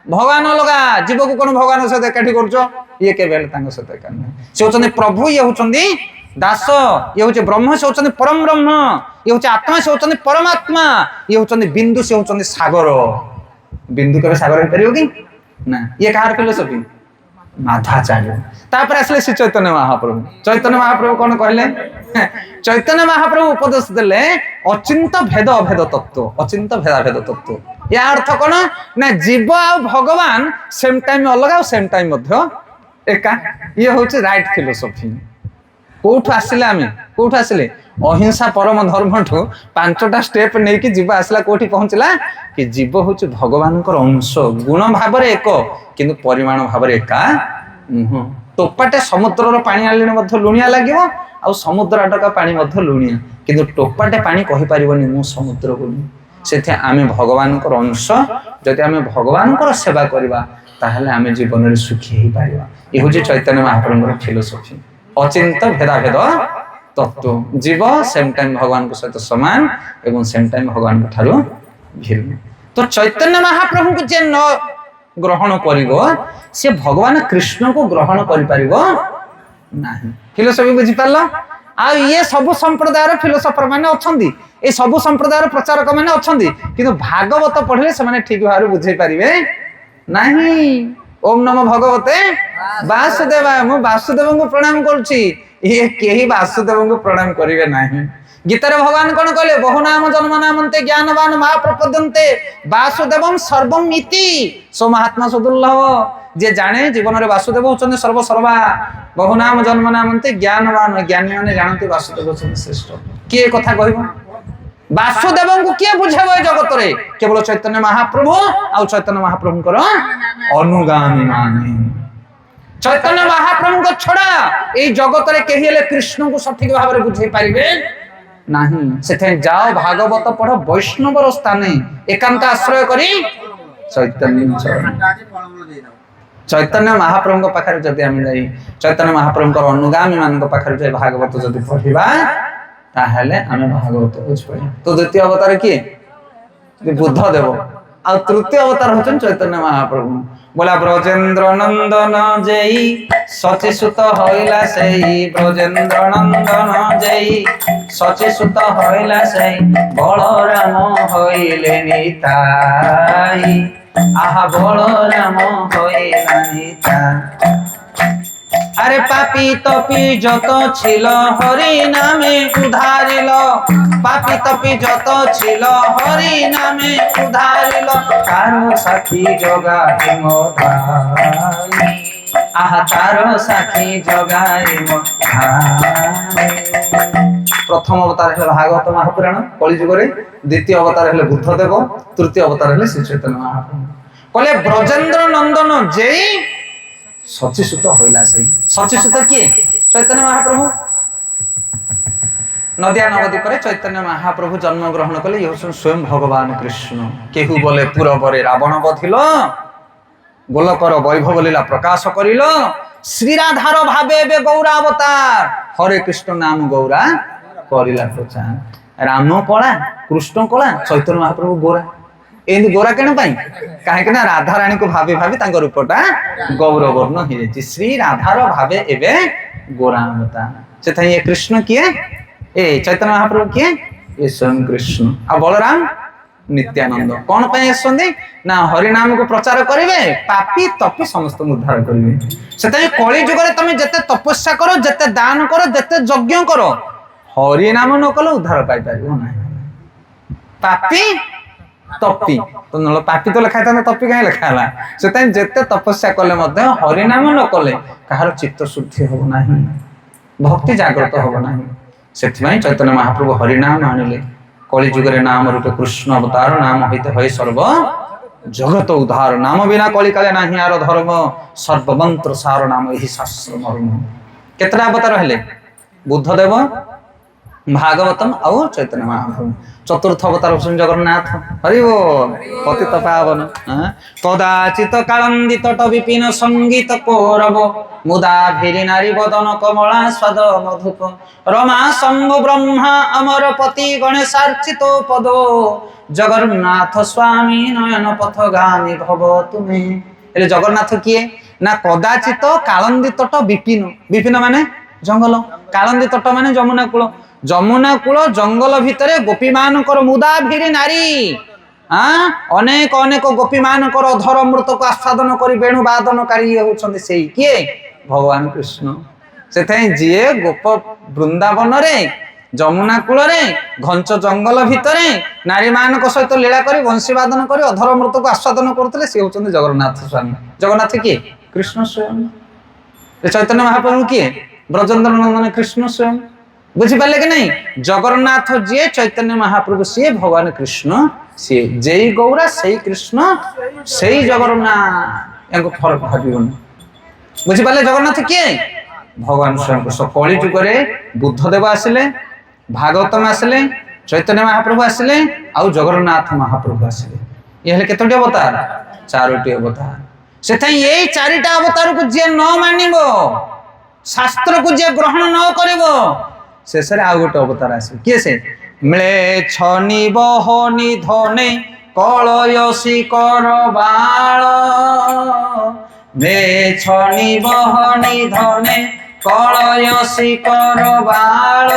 भगवान अलगा। जीव को कोन भगवान सहित एकाठी करछो, ये केबे तांग सहित एकाठी नाही। से होचंदी प्रभु, ये होचंदी दास, ये होचे ब्रह्म, से होचंदी परम ब्रह्म, ये होचे आत्मा, से होचंदी परमात्मा, ये होचंदी बिंदु, से होचंदी सागर। बिंदु केबे सागर हेई परिबो कि ना? ये कहार फिलोसफी? माधवाचार्य। तापर आसले श्री चैतन्य महाप्रभु। चैतन्य महाप्रभु कौन कहले? चैतन्य महाप्रभु उपदेश देले अचिंत भेद अभेद तत्व, अचिंत भेदाभेद तत्व। या अर्थ कौन ना? जीव आ भगवान सेम टाइम अलग आ सेम टाइम मध्य एका। ये होचे राइट फिलोसफी। कोठु आसिले आमे, कोठु आसिले? अहिंसा परम धर्म ठू 5टा स्टेप नहीं कि जीव आसला कोठी पहुंचला कि जीव होचे भगवान अंश, गुण भाव एक किंतु परिमाण भाव एका नुह। टोपाटे समुद्रर पानी आलिने मध्य लुणिया लागिवो, आ समुद्र आटका पानी मध्य लुणिया, किंतु टोपाटे पानी कहि परिबोनी मु समुद्र बोली। सेथे आमे भगवान अंश, जदि आमे भगवान सेवा करबा ताहले आमे जीवन रे सुखी हेई परिबा। ए होचे चैतन्य महाप्रभुर फिलोसफी। अचिंत भेदाभेद तत्व, जीव सेम टाइम भगवान को सहित समान एवं सेम टाइम भगवान को ठारू भिन्न। तो चैतन्य महाप्रभु को जे न ग्रहण करिवो से भगवान कृष्ण को ग्रहण करि परिबो नाही। फिलोसफी बुझी पारलो? आ ये सब संप्रदायर फिलोसफर माने अछंदी, ए सब संप्रदायर प्रचारक माने अछंदी, किंतु भागवत पढले से माने ठीक भाबरे बुझै परिबे नाही। ओम नमो भगवते वासुदेवाय। मु वासुदेव को प्रणाम करूची, ये केही वासुदेव को प्रणाम करिवे नाही। गीतारे भगवान कोन कहले? बहु नाम जन्म नामन्ते ज्ञानवान मा प्रपद्यन्ते वासुदेवं सर्वं इति। सो महात्मा सदुल्लभ जे जाने जीवन रे वासुदेव होचन सर्व सर्वा। बहु नाम जन्म नामन्ते ज्ञानवान, ज्ञानी माने जानते वासुदेव होचन श्रेष्ठ। के कथा कहबो? वासुदेव को किए बुझेबो जगत रे? केवल चैतन्य महाप्रभु आ चैतन्य महाप्रभु कर अनुगामी माने। चैतन्य महाप्रभु को छोड़ा ए जगत रे केही हेले कृष्ण को सठिक भाव रे बुझै परिबे नाही। सेथे जाओ भागवत पढ़, वैष्णवर स्थाने एकांत आश्रय करी चैतन्य चैतन्य महाप्रभु पाखरे जदि आमे जाई, चैतन्य महाप्रभु अनुगामी मान पाखरे जाई भागवत जदि पढ़िबा ताहले आमे भागवत बुझ पड़े। तो द्वितीय अवतार किए? बुद्ध देव। आ तृतीय अवतार होचन चैतन्य महाप्रभु। बोला ब्रजेंद्र नंदन जय सचिसुत होइला सेई, ब्रजेंद्र नंदन जय सचिसुत होइला सेई, बलराम होइले निताई। आहा बलराम होइला निताई। अरे पापी तपी जत छिल हरि नामे उधारिल, पापी तपी जत छिल हरि नामे उधारिल, तारो साथी जगाई मोधाई। आहा तारो साथी जगाई मोधाई। प्रथम अवतार है भागवत महापुराण कलिजुग रे, द्वितीय अवतार है बुद्धदेव, तृतीय अवतार है श्री चैतन्य महाप्रभु। कहले ब्रजेंद्र नंदन जय सचिसुत होइला से। सचिसुत किए? चैतन्य महाप्रभु। नदिया नवद्वीप रे चैतन्य महाप्रभु जन्म ग्रहण कले। ये स्वयं भगवान कृष्ण। केहू बोले पूरब रे रावण बधिल, गोलकर वैभव लीला प्रकाश करिल, श्री राधार भावे बे गौरा अवतार, हरे कृष्ण नाम गौरा करिला प्रचार। राम कला, कृष्ण कला, चैतन्य महाप्रभु गोरा। एंदी गोरा केन पाई? काहे कि ना राधा रानी को भाबी भाबी तांको रूपटा गौर वर्ण हो जाय। श्री राधार भावे एबे गोरा अवतार। सेथा ये कृष्ण किए? ए चैतन्य महाप्रभु किए? ये स्वयं कृष्ण। आ बलराम नित्यानंद कौन पाई आसंदी ना हरि नाम को प्रचार करिवे, पापी तपी समस्त उद्धार करिवे। सेथा कली जुग रे तमे जते तपस्या करो, जते दान करो, जते यज्ञ करो, हरि नाम न कले उद्धार पाई परिबो ना। पापी तपी तो नल पापी तो लिखा था, तपी कहीं लिखा है से जिते तपस्या कले हरि नाम न कले कहार चित्त शुद्धि हो ना, भक्ति जागृत हो ना। से चैतन्य महाप्रभु हरि नाम आनिले। कली जुग नाम रूपे कृष्ण अवतार नाम होते है सर्व जगत उद्धार नाम बिना कली काले नाही आर धर्म सर्वमंत्र सार नाम यही शास्त्र मर्म। केतरा अवतार हेले बुद्धदेव भागवतम और चैतन्य महाप्रभु चतुर्थ अवतार होउछन जगन्नाथ। हरि बोल पतित पावन कदाचित कालंदित विपिन संगीत कौरव मुदा भिरी नारी बदन कमला स्वाद मधुप रमा शंभु ब्रह्मा अमर पति गणेशार्चित पदो जगन्नाथ स्वामी नयन पथगामी भव तुमे। एले जगन्नाथ किए ना कदाचित कालंदित विपिन विपिन माने जंगल कालंदी तट माने जमुना कूल जंगल भितर गोपी मानकर मुदा भिरी नारी अनेक अनेक गोपी मानकर अधर मृत को आस्वादन कर वेणु वादनकारी होउछन्ति सेई किए भगवान कृष्ण। सेथाई जीए गोप वृंदावन रे जमुना कूल रे घंच जंगल भितर नारी मानक सहित लीला करी वंशी वादन करी अधर मृत को आस्वादन करथिले से होउछन्ति जगन्नाथ स्वामी। जगन्नाथ किए कृष्ण स्वयं। चैतन्य महाप्रभु किए ब्रजेंद्र नंदन कृष्ण स्वयं। बुझिपारे कि नहीं जगन्नाथ जी चैतन्य महाप्रभु सी भगवान कृष्ण सी जय गौरा से कृष्ण से जगन्नाथ या फरक भावन। बुझिपारे जगन्नाथ किए भगवान स्वयं कृष्ण। कली जुगे बुद्धदेव आसिले भागवतम आसिले चैतन्य महाप्रभु आसिले आउ जगन्नाथ महाप्रभु आसिले ये हेले केतोटी अवतार चारोटी अवतार। से ये चारिटा अवतार को जे न मानिबो शास्त्र को जे ग्रहण न करिवो शेष आउ गोटे अवतार आस किए से मिले छनी बहनी धने कलयसी कर बाल मे छनी बहनी धने कलयसी कर बाल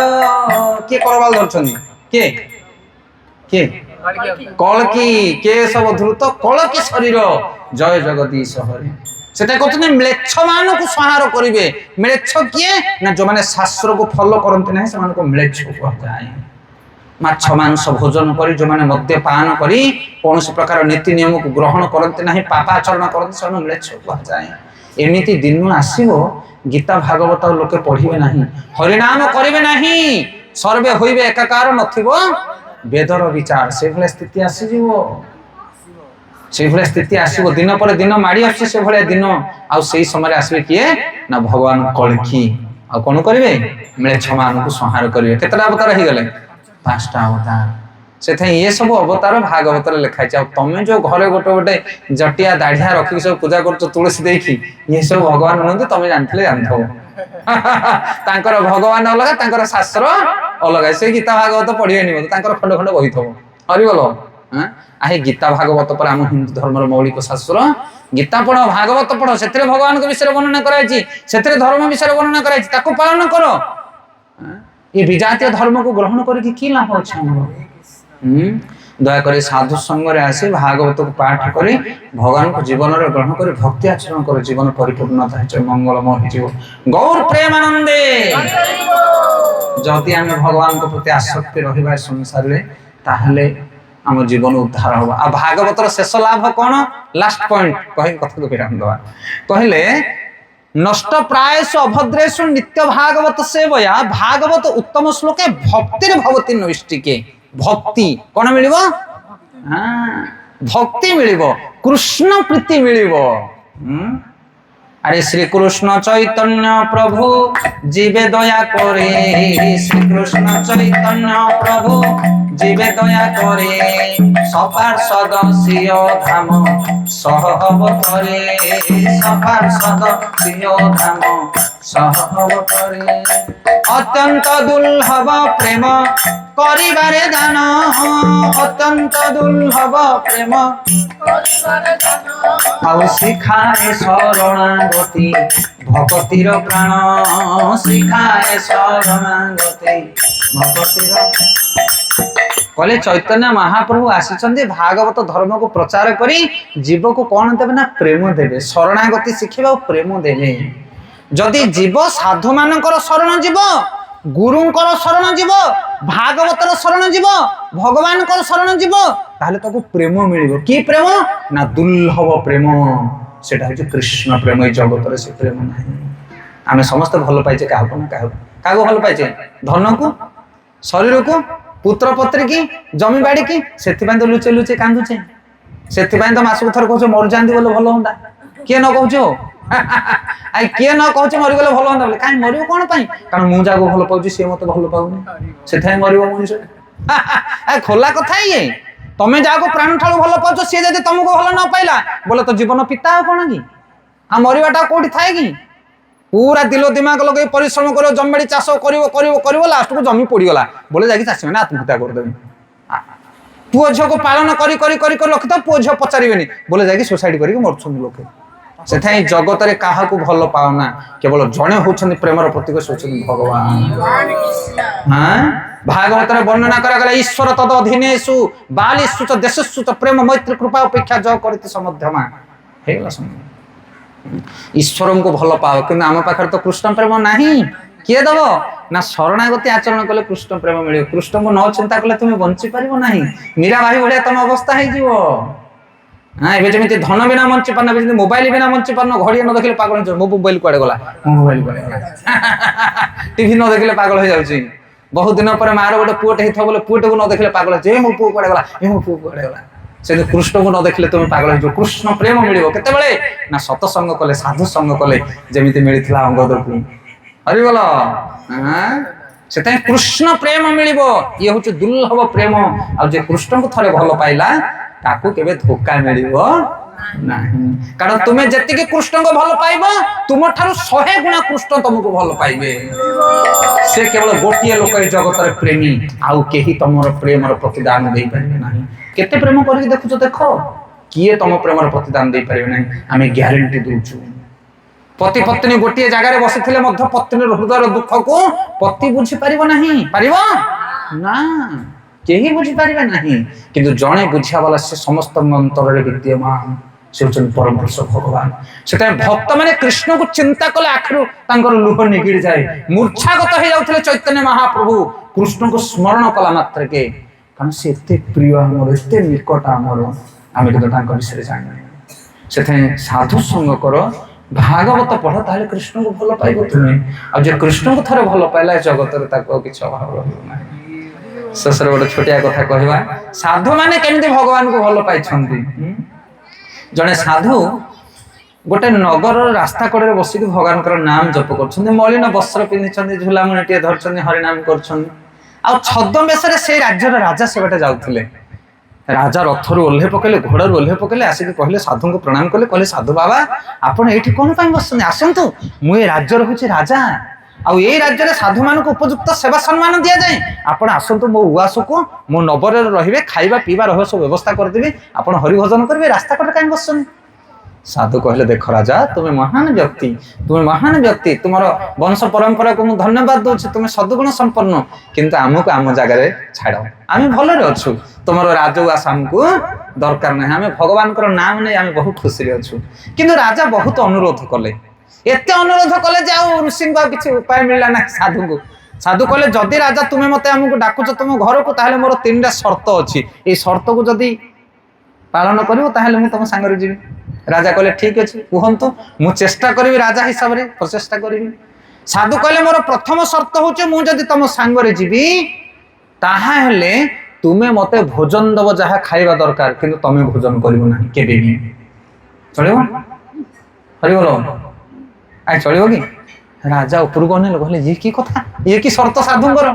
किए कर बाल धरछनी किए किए कलकी के सब ध्रुत कलकी शरीर जय जगदीश हरि सेटा कहते म्लेच्छ मान को संहार करेंगे। म्लेच्छ किए ना जो माने शास्त्र को फॉलो करते ना से को म्लेच्छ कहते माछ मांस भोजन करी जो माने मद्यपान करी कौन प्रकार नीति नियम को ग्रहण करते ना पापाचरण करते से म्लेच्छ कहते। एमिति दिन आसीबो गीता भागवत लोके पढ़िबे नाही हरिनाम करिवे नाही सर्वे होइबे एकाकार नथिबो वेदर विचार से भले स्थिति आसी जीवो से भले स्थिति आसीबो दिन पर दिन माड़ी आसी से भले दिन आ सेही समय आसीबे किए ना भगवान कलकी आ कोन करिवे म्लेच्छ मान को संहार करिवे। केतरा अवतार ही गले पांचटा अवतार। से थे ये सब अवतार भागवत रे लिखाइ छ। तमे जो घरे गोटे गोटे जटिया दाढ़िया रखी सब पूजा करछ तुलसी देखी ये सब भगवान नंदी तमे जानथले जानथो तांकर भगवान अलग तांकर शास्त्र अलग से गीता भागवत पढ़िए नि तांकर खंड खंड बही थबो हरि बोलो आहे गीता भागवत पर आम हिंदू धर्म मौलिक शास्त्र गीता पढ़ भागवत पढ़ से भगवान के विषय वर्णना कराई से धर्म विषय वर्णना कराई ताको पालन करो। ये विजातीय धर्म को ग्रहण करके की लाभ अछि हमर दयाकर साधु संग रे आसी भागवत को पाठ करी भगवान को जीवन रे ग्रहण करी भक्ति आचरण कर जीवन परिपूर्णता है मंगलमय जीव गौर प्रेमानंदे जदि आम भगवान को प्रति आसक्ति रहिबा संसार रे ताहले आम जीवन उद्धार होगा। आ भागवतर शेष लाभ कौन लास्ट पॉइंट कह कथा को विराम दवा कहले नष्ट प्रायसु अभद्रेषु नित्य भागवत सेवया भागवत उत्तम श्लोके भक्तिर भवति नैष्टिके भक्ति कौन मिलिबो भक्ति मिलिबो कृष्ण प्रीति मिलिबो। अरे श्री कृष्ण चैतन्य प्रभु जीवे दया करे श्री कृष्ण चैतन्य प्रभु जीवे दया करे सपार्षद सिय धाम सहब करे सपार्षद सिय धाम सहब करे अत्यंत दुर्लभ प्रेम करिबारे दान अत्यंत दुर्लभ प्रेम आउ शिखाए शरणागति भक्तिर प्राण शिखाए शरणागति भक्तिर कहले चैतन्य महाप्रभु आसीचंदे भागवत धर्म को प्रचार करी जीव को कौन देवे ना प्रेम देवे शरणागति शिखेबा प्रेम देवे। जदि जीव साधु मानकर शरण जीव गुरुंकर शरण जीव भागवतर शरण जीव भगवानकर शरण जीव ताहले ताको प्रेम मिलिबो कि प्रेम ना दुर्लभ प्रेम सेटा होची कृष्ण प्रेम। जगत रे से प्रेम नाही आमे समस्त भल पाइचे काहको ना काहको भल पाइचे धन को शरीर को पुत्र पत्री की जमी बाड़ी की सेति तो लुचे लुचे कांदुचे ସେଥିପାଇଁ ତ ମାସକୁ ଥରେ କହୁଛ ମରିଯାଆନ୍ତି ବୋଲେ ଭଲ ହୁଅନ୍ତା। କିଏ ନ କହୁଛ ଆଇ କିଏ ନ କହୁଛି ମରିଗଲେ ଭଲ ହୁଅନ୍ତା ବୋଲି। କାହିଁ ମରିବ କଣ ପାଇଁ? କାରଣ ମୁଁ ଯାହାକୁ ଭଲ ପାଉଛି ସିଏ ମତେ ଭଲ ପାଉନି, ସେଥିପାଇଁ ମରିବ ମଣିଷ। ଖୋଲା କଥା ଇଏ। ତମେ ଯାହାକୁ ପ୍ରାଣ ଠାରୁ ଭଲ ପାଉଛ ସିଏ ଯଦି ତମକୁ ଭଲ ନ ପାଇଲା ବୋଲେ ତ ଜୀବନ ପିତା ଆଉ କଣ କି? ଆଉ ମରିବାଟା କୋଉଠି ଥାଏ କି? पूरा दिल दिमाग लगे परिश्रम कर जमी चाष कर लास्ट को जमी पड़गला बोले जाकि चाषी मैंने आत्महत्या करदे। पुओ झील को पालन रखी था पुओ झील पचारे बोले जाकि सुसाइड कर मरुंट लोके। से जगत में क्या भल पाओना केवल जड़े होती प्रेमर प्रतीक से भगवान। हाँ भागवत वर्णना करागला ईश्वर तद अधीनेशु बालिशु च देशस्ु च प्रेम मैत्री कृपा अपेक्षा ज करती समध्यमा ईश्वर को भल पाओ कि आम पाखे तो कृष्ण प्रेम नहीं। किए दब ना शरणागति आचरण कले कृष्ण प्रेम मिले। कृष्ण को न चिंता कले तुम बंची पार ना। मीरा भाई भाया तुम अवस्था हो। हाँ ये जमी धन बिना बंची पारना मोबाइल बिना बंची पारन घड़ी न देखले पागल हो। मो मोबाइल कुआडे गला मोबाइल कुआडे गला टीवी न देखले पागल हो जाउची। बहुत दिन पर मार गोटे पुओटे होता बोले पुओटे को न देखले पागल हो मो पुओ कुआडे गला मो पुओ कुआडे गला। से कृष्ण को न देखले तुम पागल हो। कृष्ण प्रेम मिलिबो केतेबेले ना सतसंग कले साधु संग कले जेमिति मिलिथिला अंगद को हरि बोल। हां सेते कृष्ण प्रेम मिलिबो। ये होचे दुर्लभ प्रेम। आ जे कृष्ण को थरे भलो पाइला ताकू केबे धोखा मिलिबो नहीं। कारण तुम्हें जति कृष्ण को भल पाइबो तुम ठारू 100 गुणा कृष्ण तुमको भल पाइबे। से केवल गोटिए लोक जगत रे प्रेमी आउ केही तमर प्रेमर प्रतिदान दे पारिबे नहीं। केते प्रेम करके देखुछ देख किए तुम प्रेमर प्रतिदान दे पारिबे नहीं। आमे ग्यारंटी दूछु। पति पत्नी गोटिए जगह बसिथिले मध्य पत्नी हृदय दुख को पति बुझी पारिबो नहीं। पारिबो ना केही बुझी पारिबे नहीं। किंतु जणे बुझिया वाला से समस्त अंतर रे विद्यमान से परम पुरुष भगवान। से भक्त माने कृष्ण को चिंता कले आखिर तांकर लुह निगिड़ जाए। मूर्छागत हो जाउथले चैतन्य महाप्रभु कृष्ण को स्मरण कला मात्र के। कारण से एते प्रिय हमर एते निकट हमर आमे तो तांकर विषय जानि। से साधु संग कर भागवत पढ़ ताले कृष्ण को भल पाइबो तुमे। आ जे कृष्ण को थरे भल पाइला जगत रे ताको किछ अभाव रहबो नाही। ससर गोटे छोटिया कथा कहवा साधु माने केमिति भगवान को भल पाइछंती। जड़े साधु गोटे नगर रास्ता कड़े बसिक भगवान नाम जप कर मलिन वस्त्र पिंधि झुलामुणी धरछन हरिनाम कर छद्मवेश से राज्यर राजा से बाटे जाउथिले। राजा रथर ओह्ले पकेले घोड़र ओह्ले पकेले आसिक कहले साधु को प्रणाम कले कहले साधु बाबा आपण एठी कोन पई बसछन आसंतु मु ए राज्यर होछि राजा आउ ए राज्य रे साधु मानक उपयुक्त सेवा सम्मान दिया जाए। आपण आसंतु मो उआस को मो नबर रहिबे खाइबा पीबा रह सब व्यवस्था कर देबे आपण हरि भजन करबे रास्ता कट काई बसछन। साधु कहले देख राजा तुम महान व्यक्ति तुमर वंश परंपरा को मु धन्यवाद दूछि। तुम सद्गुण संपन्न किंतु आमको आम जगह रे छाड़ आमे भलरे अछु। तुमर राजउआस हमको दरकार नहीं। आमे भगवान को नाम नै आमे बहुत खुशी रे अछु। किंतु राजा बहुत अनुरोध कले एते अनुरोध कले जे आ ऋषि को किछि उपाय मिलला ना साधु को। साधु कहले जदि राजा तुमे मते हमको डाकुछ तुम घर को ताहले मोर 3टा शर्त अछि। ए शर्त को जदि पालन करिवो ताहले मु तुम संग रे जीवी। राजा कहले ठीक अछि कहंतु मु चेष्टा करिवि राजा हिसाब रे प्रचेष्टा करिवि। साधु कहले मोर प्रथम शर्त होचे मु जदि तुम संग रे जीवी ताहा हेले तुमे मते भोजन दब जहा खाइबा दरकार किंतु तमे भोजन करिवो नाही केबे भी चलिबो। हरि बोलो आ चलिबो कि। राजा ऊपर को अनेल कहले ये की कथा ये की शर्त साधुंगर।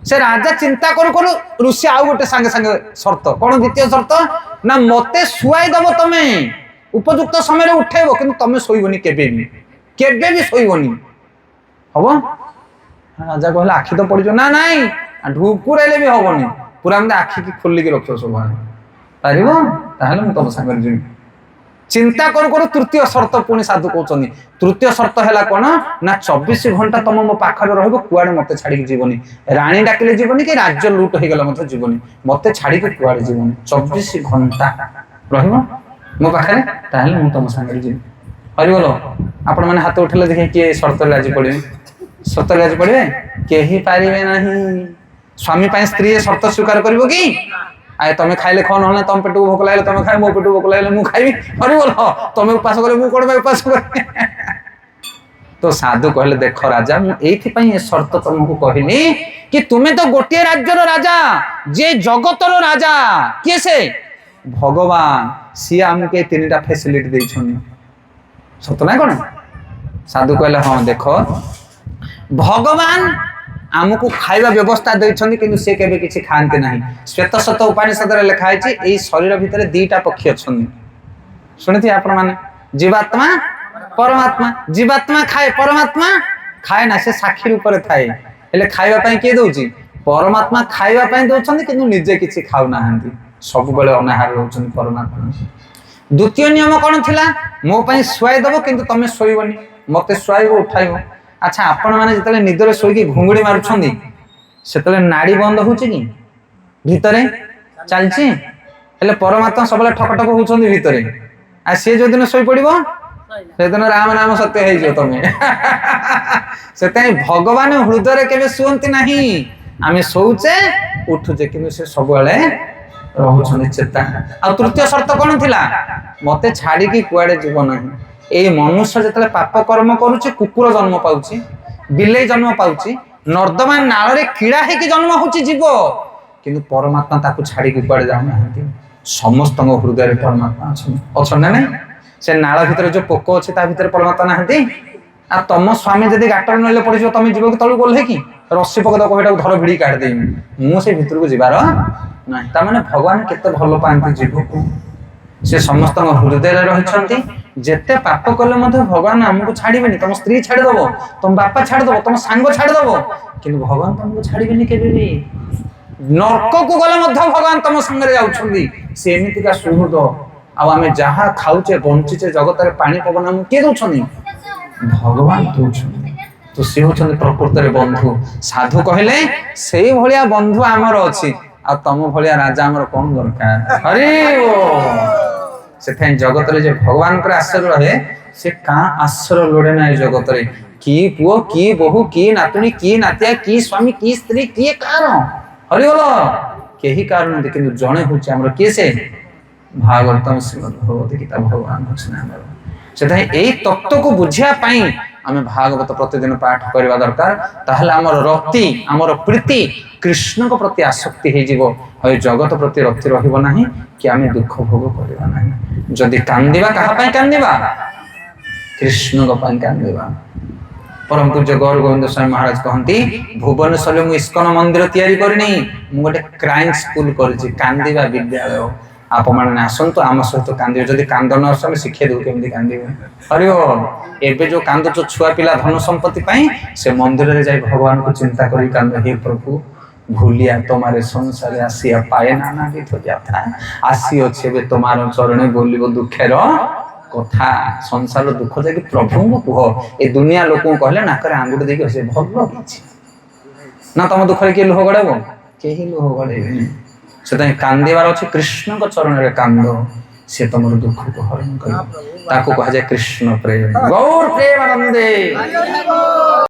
से राजा चिंता करू करू ऋषि आउ गोटे संगे संगे शर्त कौन द्वितीय शर्त ना मते सुआई दब तमे उपयुक्त समय उठेबो किंतु तमे सोइबोनी केबे भी सोइबोनी हबो। राजा कहले आखि तो पड़िजो ना नाही ढुकुराइले भी हबोनी पूरा मते आखि की खोली के रखियो सब पारिबो ताहले मु तम संगे जिमि। चिंता करू करू तृतीय शर्त पुणी साधु कहउछनी। तृतीय शर्त हैला कोन ना 24 घंटा तम मो पाखरे रहबो कुआडे मते छाडी के जीवनी। रानी डाकिले जीवनी कि राज्य लूट हो गेला मते जीवनी मते छाडी के कुआडे जीवनी 24 घंटा रहबो मो पाखरे ताहले मु तम संगे जीवनी। हरि बोलो आपण माने हाथ उठले देखे के शर्त राजी पड़िबे शर्त राजी पड़िबे केही पारिबे नाही। स्वामी पाए स्त्री शर्त स्वीकार करिवो कि आए तमे खाइले खन होला तम पेट को भोक लागले तमे खाइ मो पेट को भोक लागले मु खाइबी। हरि बोल तमे उपास करे मु कोन उपास करे। तो साधु कहले देख राजा मु एथि पई ए शर्त तुमको कहली कि तुमे तो गोटे राज्यर राजा जे जगतर राजा के से ভগবান ସିଏ ଆମକୁ এই তিনটা ফ্যাসিলিটি ଦେଇଛନ୍ତି সত্য না কোন সাধু কইলে হ্যাঁ দেখ ভগবান ଆମକୁ ଖାଇବା ବ୍ୟବସ୍ଥା ଦେଇଛନ୍ତି କିନ୍ତୁ ସେ କେବେ କିଛି ଖାଆନ୍ତି ନାହିଁ ଶ୍ଵେତ ସତ ଉପନିଷଦରେ ଲେଖା ହେଇଛି ଏଇ ଶରୀର ଭିତରେ ଦିଟା ପକ୍ଷୀ ଅଛନ୍ତି ଶୁଣିଥିବେ ଆପଣ ମାନେ ଜୀବାତ୍ମା ପରମାତ୍ମା ଜୀବାତ୍ମା ଖାଏ ପରମାତ୍ମା ଖାଏ ନା ସେ ସାକ୍ଷୀ ରୂପରେ ଥାଏ ହେଲେ ଖାଇବା ପାଇଁ କିଏ ଦଉଛି ପରମାତ୍ମା ଖାଇବା ପାଇଁ ଦଉଛନ୍ତି କିନ୍ତୁ ନିଜେ କିଛି ଖାଉନାହାନ୍ତି ସବୁବେଳେ ଅନାହାର ରହୁଛନ୍ତି ପରମାତ୍ମା ଦ୍ୱିତୀୟ ନିୟମ କ'ଣ ଥିଲା ମୋ ପାଇଁ ଶୁଆଇ ଦେବ କିନ୍ତୁ ତମେ ଶୋଇବନି ମତେ ଶୁଆଇବ ଉଠାଇବ আচ্ছা আপন মানে যেতলে নিদরে শোইকি ঘুঙ্গুড়ি মারুছন্তি সেতলে নাড়ি বন্ধ হচ্ছে কি ভিতরে চালছি হেলে পরমাত্মা সবলে ঠক ঠক হউছন্তি ভিতরে আর সে যদিন শোই পড়িব সেদিন রাম নাম সত্য হয়ে যাও তুমি সেটাই ভগবান হৃদয়ে কেবে শুয়ন্তি নাহি আমি শোউছে উঠুছে কিন্তু সে সবলে রহুছন্তি চেতা আর তৃতীয় শর্ত কোন থিলা মতে ছাড়িকি কুয়াড়ে জীব নাহি এই মনুষ্য যেতলে পাপ কর্ম করুছে কুকুর জন্ম পাউছি বিলেই জন্ম পাউছি নর্দমা নাଳରେ কিড়া হেকি জন্ম হচ্ছে জীব কিন্তু পরমাত্মা তাকে ছাড়িকি কুয়াড়ে যাও নাহাନ୍ତି ସମସ୍ତଙ୍କ ହୃଦୟରେ ପରମାତ୍ମା ଅଛନ୍ତି ନା ନାଇଁ ସେ ନାଳ ଭିତରେ ଯୋଉ ପୋକ ଅଛି ତା ଭିତରେ ପରମାତ୍ମା ନାହାନ୍ତି ଆଉ ତମ ସ୍ୱାମୀ ଯଦି ଗାଟରେ ନଇଲେ ପଡିଯିବ ତମେ ଯିବ କି ତଳକୁ ଓହ୍ଲେଇ କି ରସି ପକେଇ ଦବ ଏଟାକୁ ଧର ଭିଡି କାଢି ଦେବି ମୁଁ ସେ ଭିତରକୁ ଯିବାର ନାହିଁ ତା ମାନେ ଭଗବାନ କେତେ ଭଲ ପାଆନ୍ତି ଜୀବକୁ ସେ ସମସ୍ତଙ୍କ ହୃଦୟରେ ରହିଛନ୍ତି ଯେତେ ପାପ କଲେ ମଧ୍ୟ ଭଗବାନ ଆମକୁ ଛାଡିବେନି ତମ ସ୍ତ୍ରୀ ଛାଡିଦବ ତମ ବାପା ଛାଡିଦବ ତମ ସାଙ୍ଗ ଛାଡିଦବ କିନ୍ତୁ ଭଗବାନ ତମକୁ ଛାଡିବେନି କେବେ ବି ନରକକୁ ଗଲେ ମଧ୍ୟ ଭଗବାନ ତମ ସାଙ୍ଗରେ ଯାଉଛନ୍ତି ସେ ଏମିତିକା ସୁହୃଦ ଆଉ ଆମେ ଯାହା ଖାଉଛେ ବଞ୍ଚିଛେ ଜଗତରେ ପାଣି ପବନ ଆମକୁ କିଏ ଦଉଛନ୍ତି ଭଗବାନ ଦଉଛନ୍ତି ତ ସେ ହଉଛନ୍ତି ପ୍ରକୃତରେ ବନ୍ଧୁ ସାଧୁ କହିଲେ ସେଇ ଭଳିଆ ବନ୍ଧୁ ଆମର ଅଛି ଆଉ ତମ ଭଳିଆ ରାଜା ଆମର କଣ ଦରକାର ହରି সেথায় জগতরে যে ভগবানଙ୍କର আশ্রয় রহে সে কা আশ্রয় লোড়ে না এই জগতরে কি পুও কি বহু কি নাতুনি কি নাতিয়া কি স্বামী কি স্ত্রী কি কারণ হরি বল কেহি কারণ নতে কিন্তু জনে হচ্ছে আমরা কে সে ভাগবতম শ্রীমদ ভগবত গীতা ভগবান হচ্ছেন আমার সেথায় এই তত্ত্বକୁ বুঝিয়া পাই আমি ভাগবত প্রতিদিন পাঠ করিবা দরকার তাহলে আমার রতি আমার প্রীতি কৃষ্ণଙ୍କ প্রতি আসক্তি হয়ে যাব হয় জগত প্রতি রতি রহিব ନାହିଁ কি আমি দুঃখ ভোগ করিবা ନାହିଁ যদি কান্দিবা কাহা পাই কান্দিবা কৃষ্ণଙ୍କ পাই কান্দিবা পরম পূজ্য গৌর গোবিন্দ স্বামী মহারাজ কহନ୍ତି ভুবনেশ্বরে মু ইস্কন মন্দির তৈরি করিনি মু গোটে ক্রাইম স্কুল করেছি কান্দিবা বিদ্যালয় ଆପଣମାନେ ଆସନ୍ତୁ ଆମ ସହିତ କାନ୍ଦିବେ ଯଦି କାନ୍ଦ ନ ଆସେ ଆମେ ଶିଖେଇ ଦେବୁ କେମିତି କାନ୍ଦିବେ ହରି ଓମ୍ ଏବେ ଯୋଉ କାନ୍ଦୁଛ ଛୁଆ ପିଲା ଧନ ସମ୍ପତ୍ତି ପାଇଁ ସେ ମନ୍ଦିରରେ ଯାଇ ଭଗବାନଙ୍କୁ ଚିନ୍ତା କରି କାନ୍ଦ ହେ ପ୍ରଭୁ ଭୁଲିଆ ତମାରେ ସଂସାରେ ଆସିଆ ପାଏ ନାନା ବିଧ ଯାତ୍ରା ଆସି ଅଛି ଏବେ ତମାର ଚରଣେ ବୋଲିବ ଦୁଃଖର କଥା ସଂସାର ଦୁଃଖ ଯାଇକି ପ୍ରଭୁଙ୍କୁ କୁହ ଏ ଦୁନିଆ ଲୋକଙ୍କୁ କହିଲେ ନାକରେ ଆଙ୍ଗୁଠି ଦେଇକି ହସେ ଭଲ କିଛି ନା ତମ ଦୁଃଖରେ କିଏ ଲୁହ ଗଡ଼େଇବ କେହି ଲୁହ ଗଡ଼େଇବେନି সেটাই কান্দিবার আছে কৃষ্ণଙ୍କ চরণের কান্দ সে তোমার দুঃখକୁ হরণ করে তাকে কুহাযাଏ কৃষ্ণ প্রেম গৌর প্রেমানন্দে